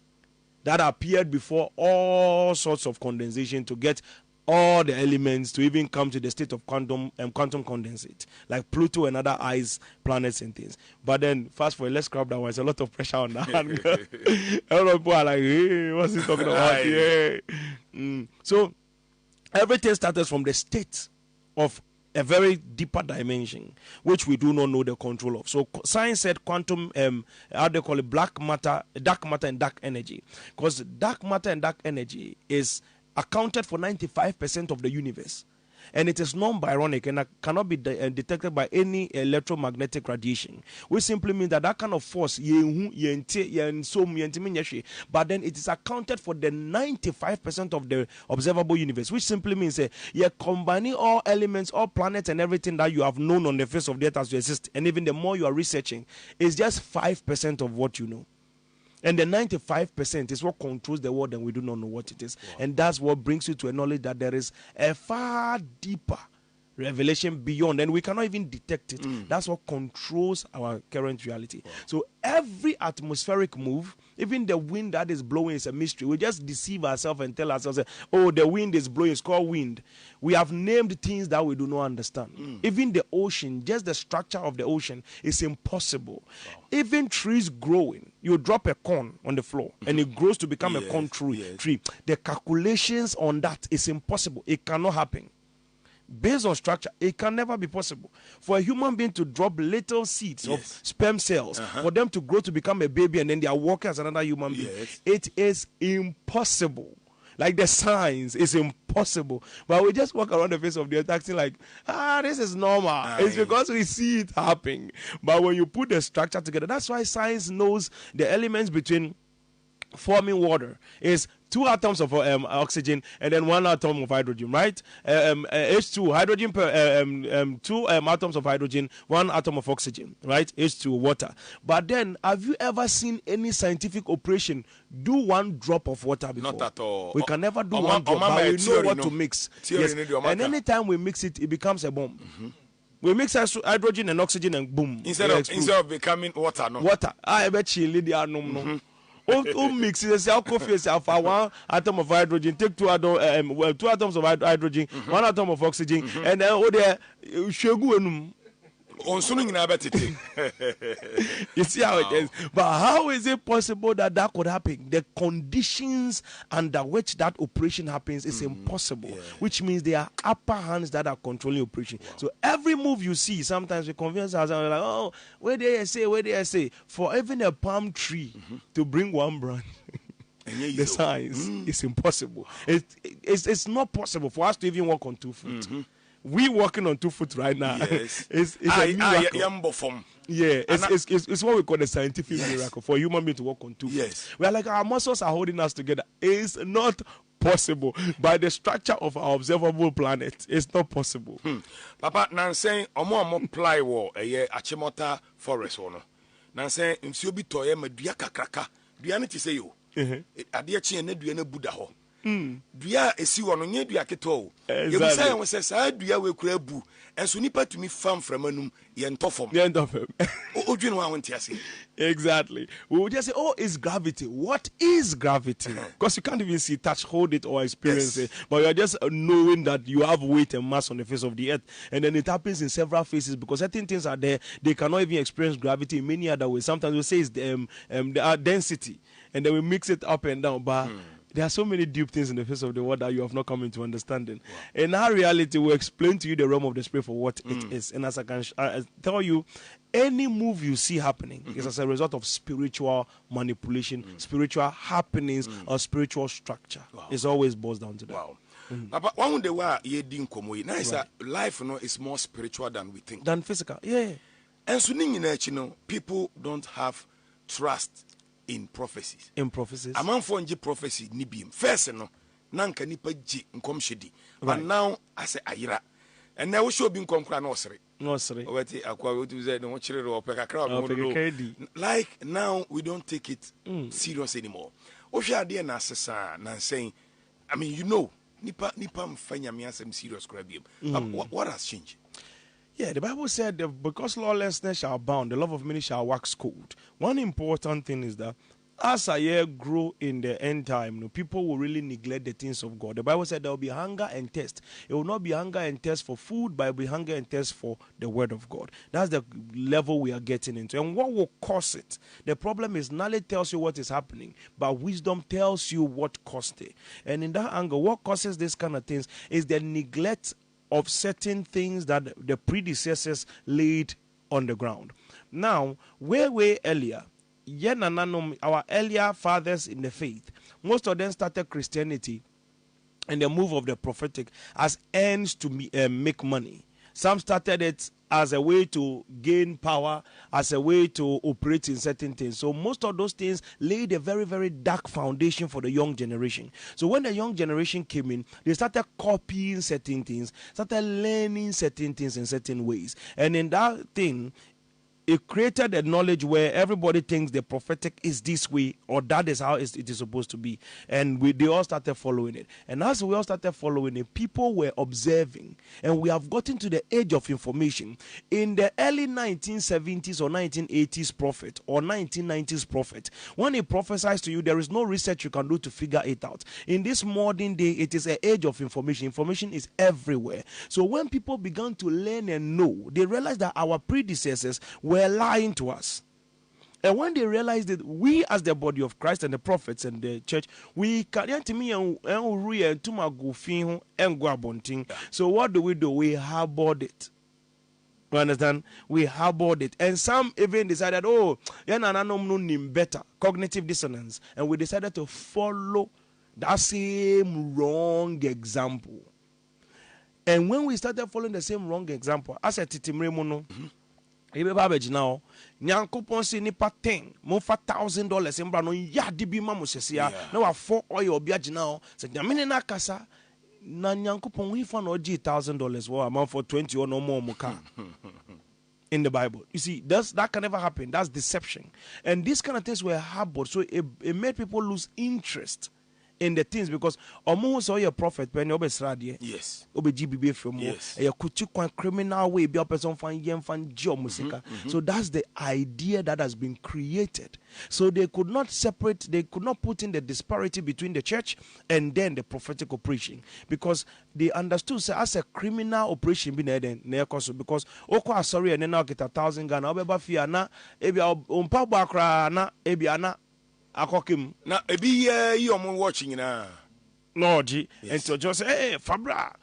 that appeared before all sorts of condensation to get all the elements to even come to the state of quantum condensate, like Pluto and other ice planets and things. But then, fast forward, let's scrap that one. There's a lot of pressure on that. A lot of people are like, hey, what's he talking about? Yeah. So, everything started from the state of a very deeper dimension, which we do not know the control of. So science said quantum, how they call it, dark matter and dark energy. Because dark matter and dark energy is accounted for 95% of the universe. And it is non-byronic and cannot be detected by any electromagnetic radiation, which simply means that kind of force, but then it is accounted for the 95% of the observable universe, which simply means you're combining all elements, all planets and everything that you have known on the face of the earth as you exist, and even the more you are researching, it's just 5% of what you know. And the 95% is what controls the world, and we do not know what it is. Wow. And that's what brings you to a knowledge that there is a far deeper revelation beyond, and we cannot even detect it. That's what controls our current reality. Wow. So every atmospheric move, even the wind that is blowing, is a mystery. We just deceive ourselves and tell ourselves, oh, the wind is blowing, it's called wind. We have named things that we do not understand. Even the ocean, just the structure of the ocean is impossible. Wow. Even trees growing, you drop a corn on the floor and it grows to become a corn tree. The calculations on that is impossible. It cannot happen. Based on structure, it can never be possible for a human being to drop little seeds of sperm cells, for them to grow to become a baby, and then they are walking as another human being. It is impossible. Like the science is impossible. But we just walk around the face of the earth acting like, this is normal. It's because we see it happening. But when you put the structure together, that's why science knows the elements between forming water is 2 atoms of oxygen and then 1 atom of hydrogen, right? H2, hydrogen per 2 atoms of hydrogen, 1 atom of oxygen, right? H2, water. But then, have you ever seen any scientific operation do 1 drop of water before? Not at all. We can never do 1 drop, but we know what to mix. Yes. And anytime we mix it, it becomes a bomb. We mix hydrogen and oxygen and boom. Instead of becoming water, no? Water. I bet you mix it, say coffee, say 1 atom of hydrogen, take 2 atoms of hydrogen, 1 atom of oxygen, and then shegu. You see how it is. But how is it possible that could happen? The conditions under which that operation happens is impossible, which means there are upper hands that are controlling operation. So every move you see, sometimes we convince ourselves like, oh, where they say, for even a palm tree to bring 1 branch. The science is impossible. It's not possible for us to even walk on 2 feet. We walking on 2 feet right now. Yes. it's a miracle. It's what we call the scientific miracle for a human being to walk on 2 feet. We are like, our muscles are holding us together. It's not possible. By the structure of our observable planet, it's not possible. Papa, now saying, omo ply war a Achimota forest one. Now saying, Msiobi toye medua kakraka. Duane ti say you. Adia chi ene duane buda ho. dua esi wo no nye dua keto. Exactly. You say we say sa dua we kura bu. Enso nipa tumi fam framanum ye ntofom. The end of him. Odwin wa won tiase. Exactly. We would just say, oh, it's gravity. What is gravity? Because you can't even see, touch, hold it, or experience it. But you're just knowing that you have weight and mass on the face of the earth. And then it happens in several phases because certain things are there. They cannot even experience gravity in many other ways. Sometimes we say it's the density. And then we mix it up and down. But there are so many deep things in the face of the world that you have not come into understanding. Wow. In our reality, we explain to you the realm of the spirit for what it is. And as I can tell you, any move you see happening is as a result of spiritual manipulation, spiritual happenings, or spiritual structure. Wow. It always boils down to that. Wow. But one day where you didn't come away. Now is that life, is more spiritual than we think. Than physical. Yeah. And so, people don't have trust in prophecies. In prophecies. A man for prophecy nibium. First, nanka nipa ji nkomshedi. But now I say ayira. And now we show being concrete nursery. Nursery. Like now we don't take it serious anymore. Osha dia na sesa na saying, I mean, nipa mfanya mi asem serious krabium. What has changed? Yeah, the Bible said that because lawlessness shall abound, the love of many shall wax cold. One important thing is that as a year grow in the end time, people will really neglect the things of God. The Bible said there will be hunger and thirst. It will not be hunger and thirst for food, but it will be hunger and thirst for the word of God. That's the level we are getting into. And what will cause it? The problem is knowledge tells you what is happening, but wisdom tells you what caused it. And in that angle, what causes this kind of things is the neglect of certain things that the predecessors laid on the ground. Now, way earlier, our earlier fathers in the faith, most of them started Christianity and the move of the prophetic as ends to make money. Some started it as a way to gain power, as a way to operate in certain things. So most of those things laid a very, very dark foundation for the young generation. So when the young generation came in, they started copying certain things, started learning certain things in certain ways. And in that thing, it created a knowledge where everybody thinks the prophetic is this way or that is how it is supposed to be. And they all started following it. And as we all started following it, people were observing. And we have gotten to the age of information. In the early 1970s or 1980s prophet or 1990s prophet, when he prophesies to you, there is no research you can do to figure it out. In this modern day, it is an age of information. Information is everywhere. So when people began to learn and know, they realized that our predecessors were lying to us. And when they realized that we as the body of Christ and the prophets and the church, we can't so what do? We harbored it. You understand? We harbored it. And some even decided, better, cognitive dissonance. And we decided to follow that same wrong example. And when we started following the same wrong example, as a titimremono, ebe babeji now nyankopon se nipa 10 mo fa $1,000 embra no ya de bi ma mo sesia na wa for oil obi agina o se nyamene na kasa na nyankopon wi fa no gi $1,000 wa man for 20 or no more mo ka in the Bible. You see, that can never happen. That's deception. And these kind of things were harbored, so it made people lose interest in the things because almost all your prophet when you obey yes obey GBB from yes a criminal way be a person find musica. So that's the idea that has been created. So they could not separate, they could not put in the disparity between the church and then the prophetic operation because they understood say, as a criminal operation be then because oko sorry and then now get 1,000 Ghana obeba fia na ebia umpa bakra na ebia na akokim na ebi you watching na no g and so just say hey fabra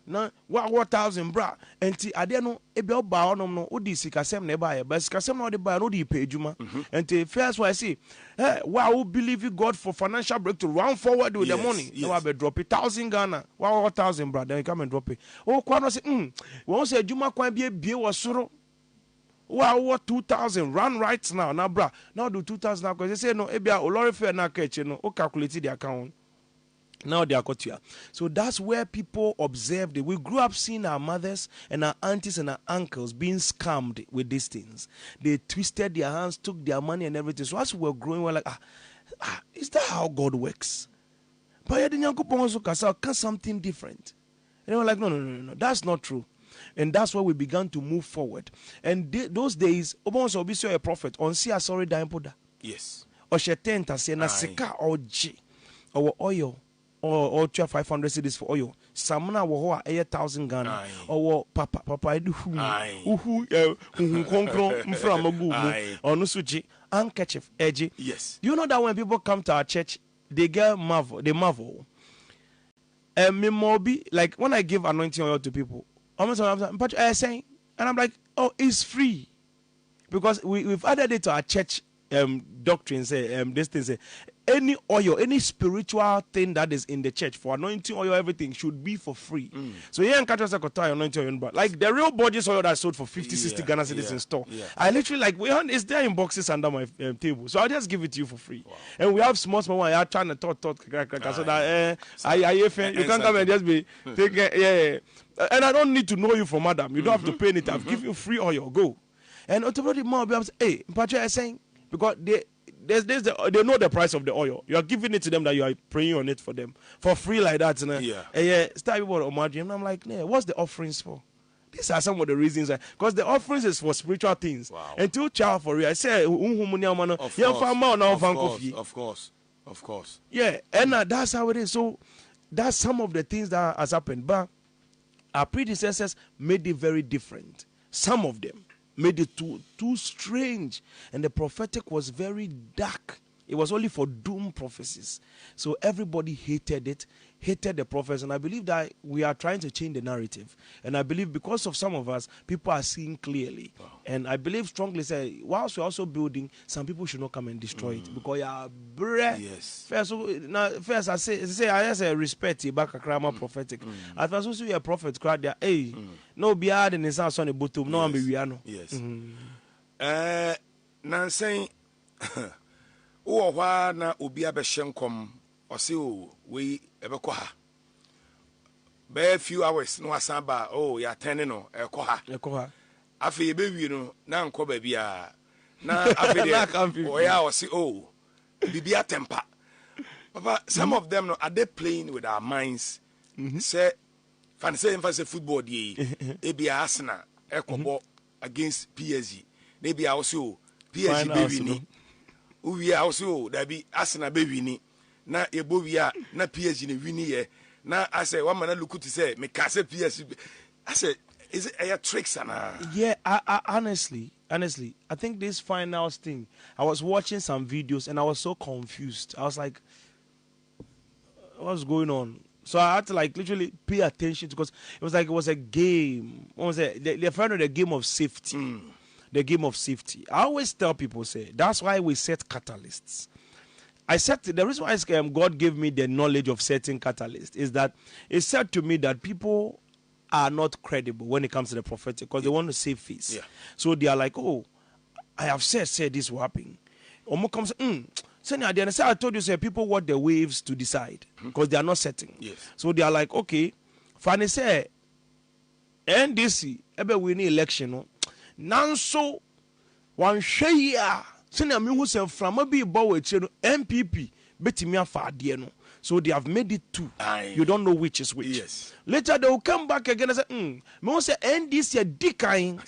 na wa 1,000 bra enti ade no ebi oba onom no odi sikasem na eba ya but sikasem na odi ba no di pay adwuma enti first why say hey who believe God for financial breakthrough run forward with the money no wa be drop it 1,000 Ghana wa 1,000 bra then you come and drop it o kwa no say won say adwuma kwan bie wo soro. Wow, what 2,000 run right now bra now do 2,000 now because they say no ebia olori fair na catch no o calculate the account now they are cut here. So that's where people observed it. We grew up seeing our mothers and our aunties and our uncles being scammed with these things. They twisted their hands, took their money and everything. So as we were growing, we're like, is that how God works? But yeah, the Nyankopon also can something different. And they were like, no, that's not true. And that's where we began to move forward. And those days, Obonso Obisio a prophet, on see sorry Poda. Yes. Or she tent as na sika or G or oil or 500 cities for oil. Samana wo 8,000 Ghana or papa do who konkron from Magu or Nusuji handkerchief edgy. Yes. You know that when people come to our church, they get marvel. And me mobi, like when I give anointing oil to people, I'm saying, and I'm like, oh, it's free. Because we've added it to our church doctrine, this thing say, any oil, any spiritual thing that is in the church for anointing oil, everything should be for free. So here in Catch anointing oil, but like the real bodies oil that's sold for 50, 60 Ghana cedis in store. Yeah. I literally like it's there in boxes under my table. So I'll just give it to you for free. Wow. And we have small one. I'm trying to talk so that you can come and just be taking And I don't need to know you from Adam. You don't have to pay anything. I'll give you free oil. Go. And automatically more be hey, Patrick is saying because they know the price of the oil. You are giving it to them that you are praying on it for them for free like that. Start people on my dream. I'm like, what's the offerings for? These are some of the reasons. Because the offerings is for spiritual things. Wow. And to child for real. I say, of course. Yeah, and that's how it is. So that's some of the things that has happened. But our predecessors made it very different. Some of them made it too strange, and the prophetic was very dark. It was only for doom prophecies. So everybody hated it, hated the prophets, and I believe that we are trying to change the narrative. And I believe because of some of us, people are seeing clearly. Wow. And I believe strongly, say, whilst we're also building, some people should not come and destroy it because you are breath. Yes. First, I say respect back a crama prophetic. At first, also you're a prophet, crowd there. Hey, no beard and his house on the bottom. No, I'm Biano. Yes. Now saying. Hwa na obi abehyenkom ose we ebekọ ha be few hours no asamba ya tene no ekọ ha afi ebewi no na nkọ ba bia na afi de ya ose bibia temper papa some of them no are they playing with our minds say fancy football dey ebia Arsenal ekobo against PSG ebia ose PSG baby ni we also that be Arsenal be winning. Na ebowia na PSG ne winning ye. Na I say one man look to say me can say PSG. I say is it a tricks and yeah, I honestly, I think this finals thing. I was watching some videos and I was so confused. I was like, what's going on? So I had to like literally pay attention because it was a game. What was it? They found the game of safety. The game of safety. I always tell people, say, that's why we set catalysts. The reason why God gave me the knowledge of setting catalysts is that it said to me that people are not credible when it comes to the prophetic because they want to save face. Yeah. So they are like, I have said this will happen. Omo comes, I told you, say, people want the waves to decide because they are not setting. Yes. So they are like, okay, Fanny say, NDC, ebe we need election, no? Nanso wan hwe ya sene me hu sem frama bi bo we no MPP betimi afa ade no so they have made it two. You don't know which is which. Yes. Later they will come back again and say me hu say NDC dikan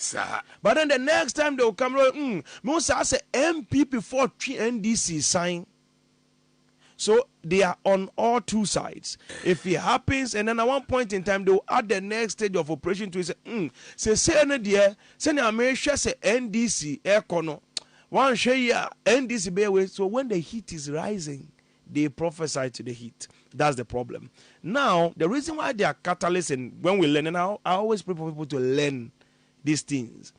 but then the next time they will come me hu say MPP for NDC sign. So they are on all two sides. If it happens, and then at one point in time, they will add the next stage of operation to it. Say, I may share say NDC aircono. One share NDC bear way. So when the heat is rising, they prophesy to the heat. That's the problem. Now, the reason why they are catalysts, and when we learn, and I always pray for people to learn these things.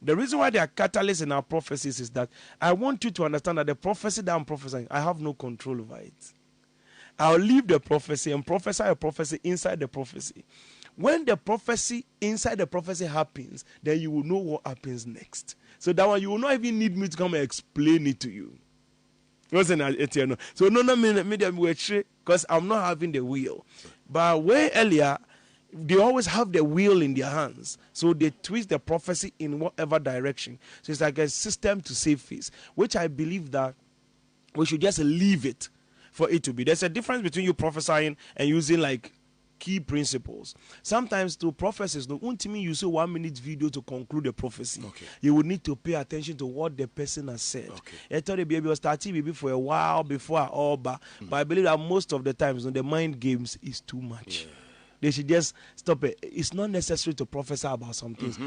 The reason why they are catalysts in our prophecies is that I want you to understand that the prophecy that I'm prophesying, I have no control over it. I'll leave the prophecy and prophesy a prophecy inside the prophecy. When the prophecy inside the prophecy happens, then you will know what happens next. So that one, you will not even need me to come and explain it to you. So because I'm not having the will. But way earlier, they always have the wheel in their hands. So they twist the prophecy in whatever direction. So it's like a system to save face, which I believe that we should just leave it for it to be. There's a difference between you prophesying and using like key principles. Sometimes to prophecies, no ultimately you say 1 minute video to conclude the prophecy. Okay. You would need to pay attention to what the person has said. I thought the baby was starting maybe for a while before all, but I believe that most of the times the mind games is too much. Yeah. They should just stop it. It's not necessary to prophesy about some things.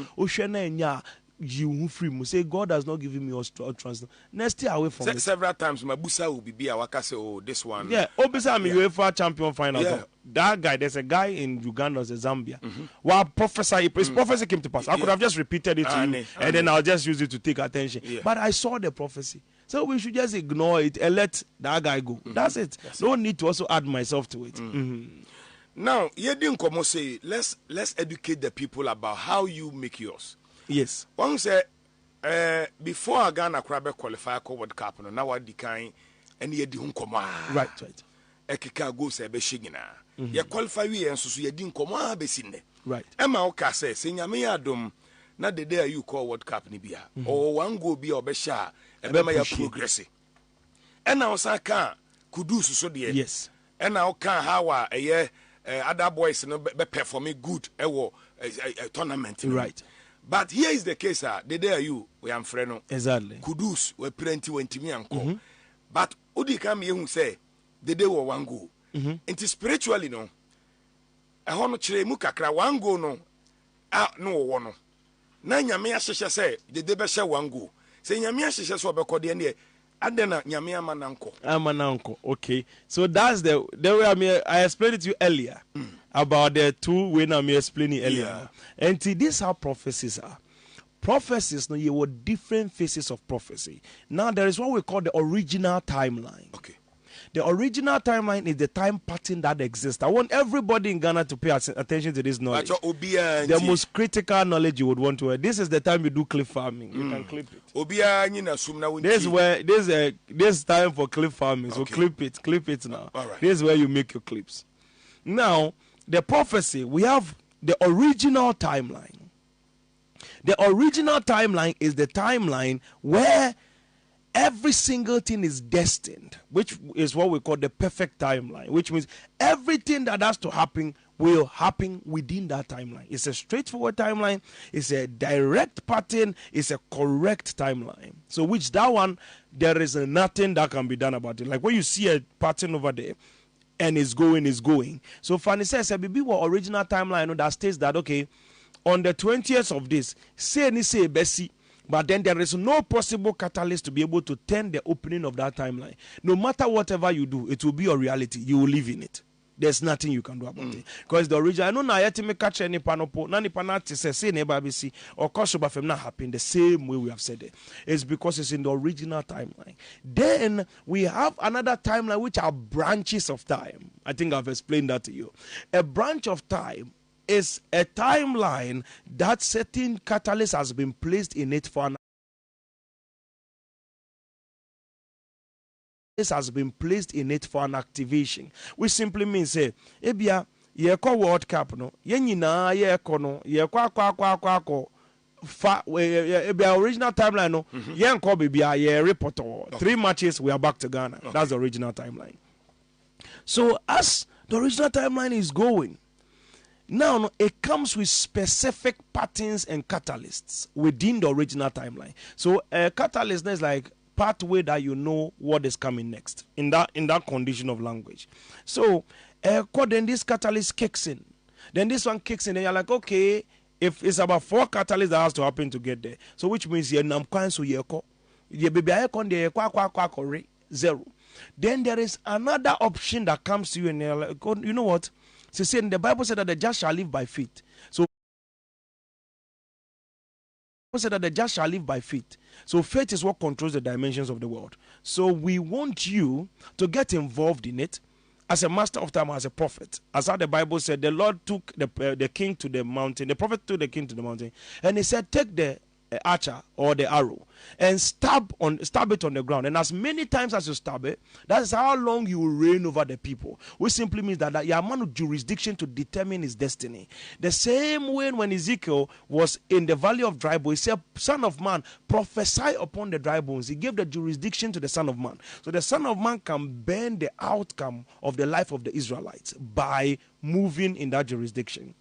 You free. Say God has not given me all trust. Next stay away from it. Several times my busa will be I waka say, oh, this one. Yeah, obviously I'm a UEFA champion final. Yeah. That guy, there's a guy in Uganda, Zambia. While his prophecy came to pass. I could have just repeated it to you, and then I'll just use it to take attention. Yeah. But I saw the prophecy. So we should just ignore it and let that guy go. That's it. No need to also add myself to it. Now, you didn't come say let's educate the people about how you make yours. Yes. One say before Ghana Krabe qualify for World Cup, no now what the kind and ye di hunkoma. Right. Ekika go say be shigina. Ye qualify we and so ye di hunkoma be sinde. Right. Emma oka say nyame adom na the day you call World Cup ni bia. Or one go be obesha e be ma ya progress. And now saka kudus so de. Yes. And now can how other boys no be performing good a tournament. Right. But here is the case, the day we am friend. Exactly. Kudus we plenty when Timmy and call. But Udi come here who say the day we one go. It is spiritually no. A hono chire mu kakra one go no. No one. Na nyame ahyehyɛ say the day be share one go. Say nyame ahyehyɛ so be kɔ de ne adena nyame amananko. Amananko. Okay. So that's the way I explained it to you earlier. About the two when I'm explaining earlier. Yeah. And see, this is how prophecies are. Prophecies, no, you were different phases of prophecy. Now there is what we call the original timeline. Okay. The original timeline is the time pattern that exists. I want everybody in Ghana to pay attention to this knowledge. The most critical knowledge you would want to hear. This is the time you do clip farming. You can clip it. This time for clip farming. So clip it now. All right. This is where you make your clips. Now, the prophecy, we have the original timeline. The original timeline is the timeline where every single thing is destined, which is what we call the perfect timeline, which means everything that has to happen will happen within that timeline. It's a straightforward timeline, it's a direct pattern, it's a correct timeline. So which that one, there is nothing that can be done about it. Like when you see a pattern over there, and is going. So Fanny says, "Bibi wa original timeline that states that okay, on the 20th of this, say Bessie, but then there is no possible catalyst to be able to turn the opening of that timeline. No matter whatever you do, it will be your reality. You will live in it. There's nothing you can do about it. Because the original, I know now yet me catch any panopo, nani panati say neighbor BC or cause of not happen the same way we have said it. It's because it's in the original timeline. Then we have another timeline which are branches of time. I think I've explained that to you. A branch of time is a timeline that certain catalyst has been placed in it for an has been placed in it for an activation, which simply means say ebia ye call World Cup no ye nyina ye ko no ye kwa fa ebia original timeline no ye nko bibia ye report 3 matches we are back to Ghana. That's the original timeline. So as the original timeline is going now, it comes with specific patterns and catalysts within the original timeline. So a catalyst is like pathway that you know what is coming next in that condition of language. So then this catalyst kicks in, then this one kicks in, and you're like, okay, if it's about 4 catalysts that has to happen to get there, so which means you're zero. Then there is another option that comes to you, and you're like, oh, you know what? So saying the Bible said that the just shall live by faith. So said that the just shall live by faith. So faith is what controls the dimensions of the world. So we want you to get involved in it as a master of time, as a prophet. As how the Bible said, the Lord took the king to the mountain. The prophet took the king to the mountain. And he said, take the archer or the arrow and stab it on the ground, and as many times as you stab it, that is how long you will reign over the people, which simply means that you have man of jurisdiction to determine his destiny. The same way when Ezekiel was in the valley of dry bones, he said, Son of man, prophesy upon the dry bones. He gave the jurisdiction to the Son of Man. So the Son of Man can bend the outcome of the life of the Israelites by moving in that jurisdiction.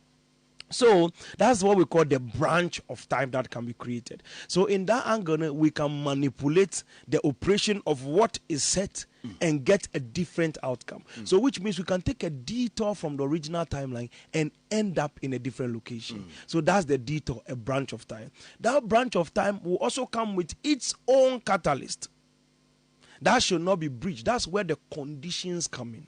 So that's what we call the branch of time that can be created. So in that angle, we can manipulate the operation of what is set and get a different outcome. So which means we can take a detour from the original timeline and end up in a different location. So that's the detour, a branch of time. That branch of time will also come with its own catalyst. That should not be breached. That's where the conditions come in.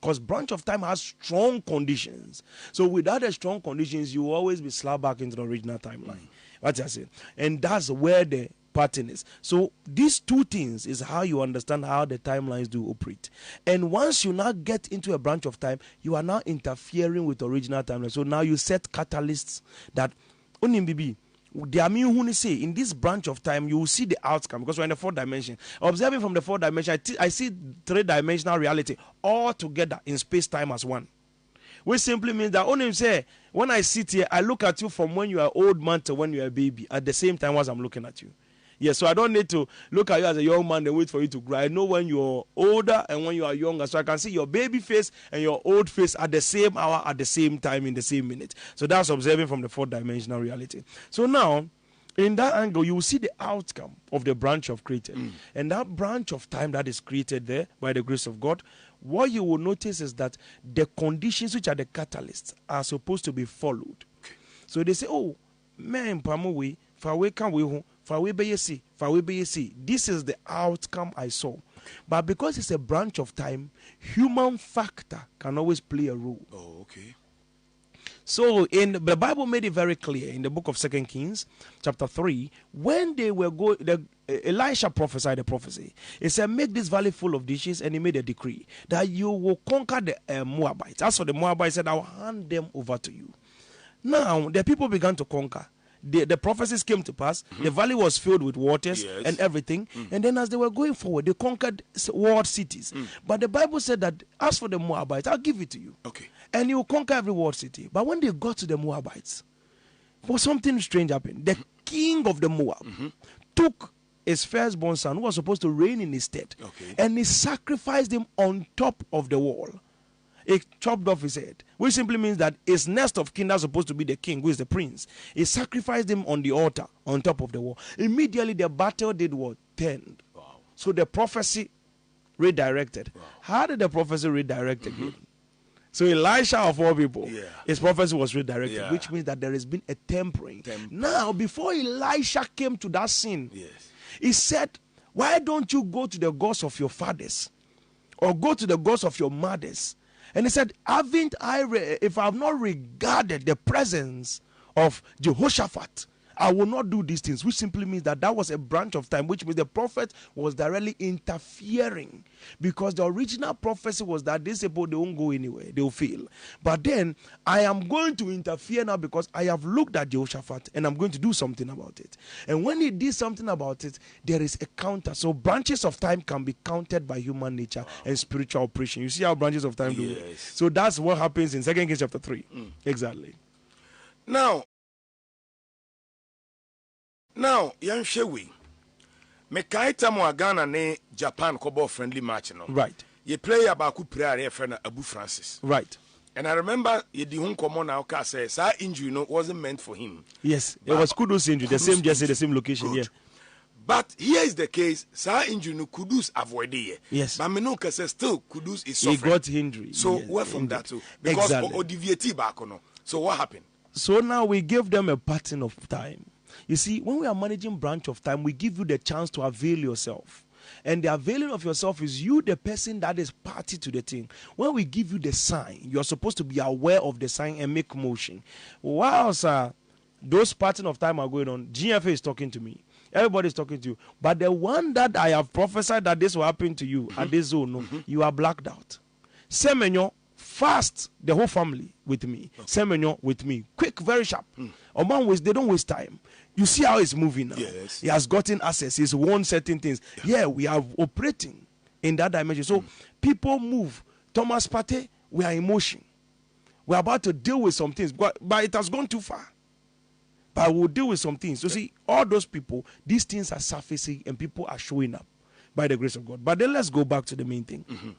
Because branch of time has strong conditions. So without the strong conditions, you will always be slapped back into the original timeline. What I say. And that's where the pattern is. So these two things is how you understand how the timelines do operate. And once you now get into a branch of time, you are now interfering with the original timeline. So now you set catalysts that only in this branch of time, you will see the outcome because we're in the fourth dimension. Observing from the fourth dimension, I see three-dimensional reality all together in space-time as one. Which simply means that only say, when I sit here, I look at you from when you are old man to when you are a baby at the same time as I'm looking at you. Yes, so I don't need to look at you as a young man and wait for you to grow. I know when you're older and when you are younger. So I can see your baby face and your old face at the same hour, at the same time, in the same minute. So that's observing from the fourth dimensional reality. So now, in that angle, you will see the outcome of the branch of created. And that branch of time that is created there by the grace of God, what you will notice is that the conditions which are the catalysts are supposed to be followed. So they say, oh, man, pamuwe, fawe kan we ho. This is the outcome I saw. But because it's a branch of time, human factor can always play a role. Oh, okay. So the Bible made it very clear in the book of 2 Kings, chapter 3, when they were going, Elisha prophesied a prophecy. He said, make this valley full of dishes, and he made a decree that you will conquer the Moabites. As for the Moabites, he said, I will hand them over to you. Now, the people began to conquer. The prophecies came to pass. The valley was filled with waters and everything. And then as they were going forward, they conquered walled cities. But the Bible said that as for the Moabites, I'll give it to you. Okay. And you will conquer every walled city. But when they got to the Moabites, for something strange happened. The king of the Moab took his firstborn son, who was supposed to reign in his stead, and he sacrificed him on top of the wall. He chopped off his head, which simply means that his next of kin that's supposed to be the king, who is the prince, he sacrificed him on the altar on top of the wall. Immediately the battle did what? Turned. Wow. So the prophecy redirected. Wow. How did the prophecy redirect again? So Elisha of all people, his prophecy was redirected, which means that there has been a tempering. Now, before Elisha came to that scene, he said, why don't you go to the gods of your fathers or go to the gods of your mothers? And he said, if I have not regarded the presence of Jehoshaphat, I will not do these things, which simply means that was a branch of time, which means the prophet was directly interfering, because the original prophecy was that these people, they won't go anywhere, they will fail. But then I am going to interfere now because I have looked at Jehoshaphat and I'm going to do something about it. And when he did something about it, there is a counter. So branches of time can be counted by human nature and spiritual operation. You see how branches of time do it? So that's what happens in 2 Kings chapter 3. Exactly. Now, young Shewi, Mekaita Moagana ne Japan Kobo friendly match, no? Right. Ye play about prayer friend Abu Francis. Right. And I remember ye di hun komo na oka say sa injury wasn't meant for him. Yes, it was Kudus injury, the same jersey, the same location. Good. Yeah. But here is the case, sa injury no Kudus avoid it. Yes. But me no say still Kudus is suffering. He got injury. So where from that too? Because o deviate back no. So what happened? So now we give them a pattern of time. You see, when we are managing branch of time, we give you the chance to avail yourself. And the availing of yourself is you, the person that is party to the thing. When we give you the sign, you're supposed to be aware of the sign and make motion. Whilst those pattern of time are going on, GFA is talking to me. Everybody is talking to you. But the one that I have prophesied that this will happen to you at this zone, you are blacked out. Semenyo, fast the whole family with me. Semenyo with me. Quick, very sharp. Oman they don't waste time. You see how it's moving now. Yes. He has gotten access. He's won certain things. Yeah, we are operating in that dimension. So people move. Thomas Partey, we are in motion. We're about to deal with some things, but it has gone too far. But we'll deal with some things. So see, all those people, these things are surfacing and people are showing up by the grace of God. But then let's go back to the main thing.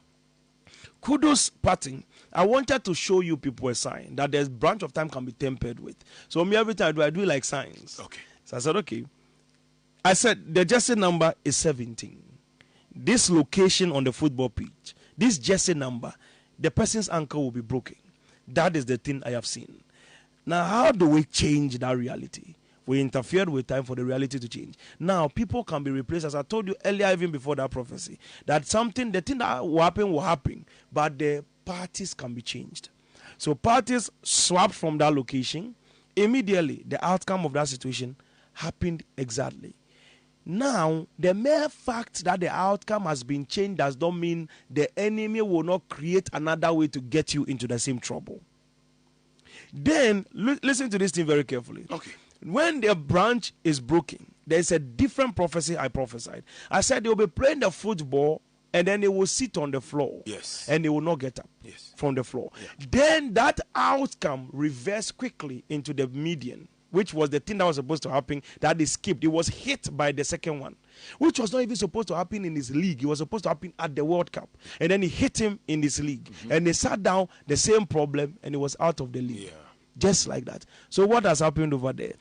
Kudos parting. I wanted to show you people a sign that there's branch of time can be tempered with. So me every time I do it like signs. Okay. So I said, okay. I said the jersey number is 17. This location on the football pitch, this jersey number, the person's ankle will be broken. That is the thing I have seen. Now, how do we change that reality? We interfered with time for the reality to change. Now, people can be replaced, as I told you earlier, even before that prophecy, that the thing that will happen, but the parties can be changed. So parties swapped from that location. Immediately, the outcome of that situation happened exactly. Now, the mere fact that the outcome has been changed does not mean the enemy will not create another way to get you into the same trouble. Then, listen to this thing very carefully. Okay. When the branch is broken, there's a different prophecy I prophesied. I said they will be playing the football and then they will sit on the floor. Yes. And they will not get up from the floor. Yeah. Then that outcome reversed quickly into the median, which was the thing that was supposed to happen, that is skipped. It was hit by the second one, which was not even supposed to happen in his league. It was supposed to happen at the World Cup. And then he hit him in his league. And they sat down, the same problem, and he was out of the league. Yeah. Just like that. So what has happened over there?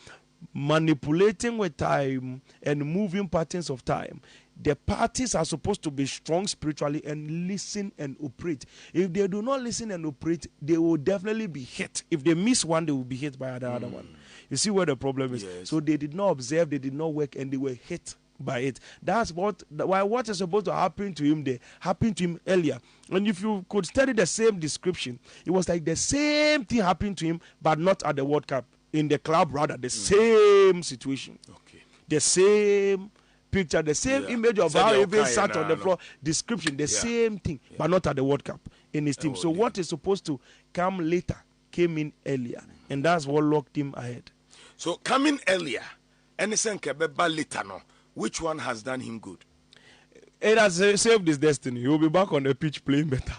Manipulating with time and moving patterns of time. The parties are supposed to be strong spiritually and listen and operate. If they do not listen and operate, they will definitely be hit. If they miss one, they will be hit by the other one. You see where the problem is? Yes. So they did not observe, they did not work, and they were hit by it. That's what is supposed to happen to him there happened to him earlier. And if you could study the same description, it was like the same thing happened to him, but not at the World Cup. In the club, rather, the same situation. Okay. The same picture, the same image of how he even sat on the floor, description, the same thing, but not at the World Cup in his team. So what is supposed to come later came in earlier, and that's what locked him ahead. So coming earlier, anything kebeba later no, which one has done him good? It has saved his destiny. He will be back on the pitch playing better.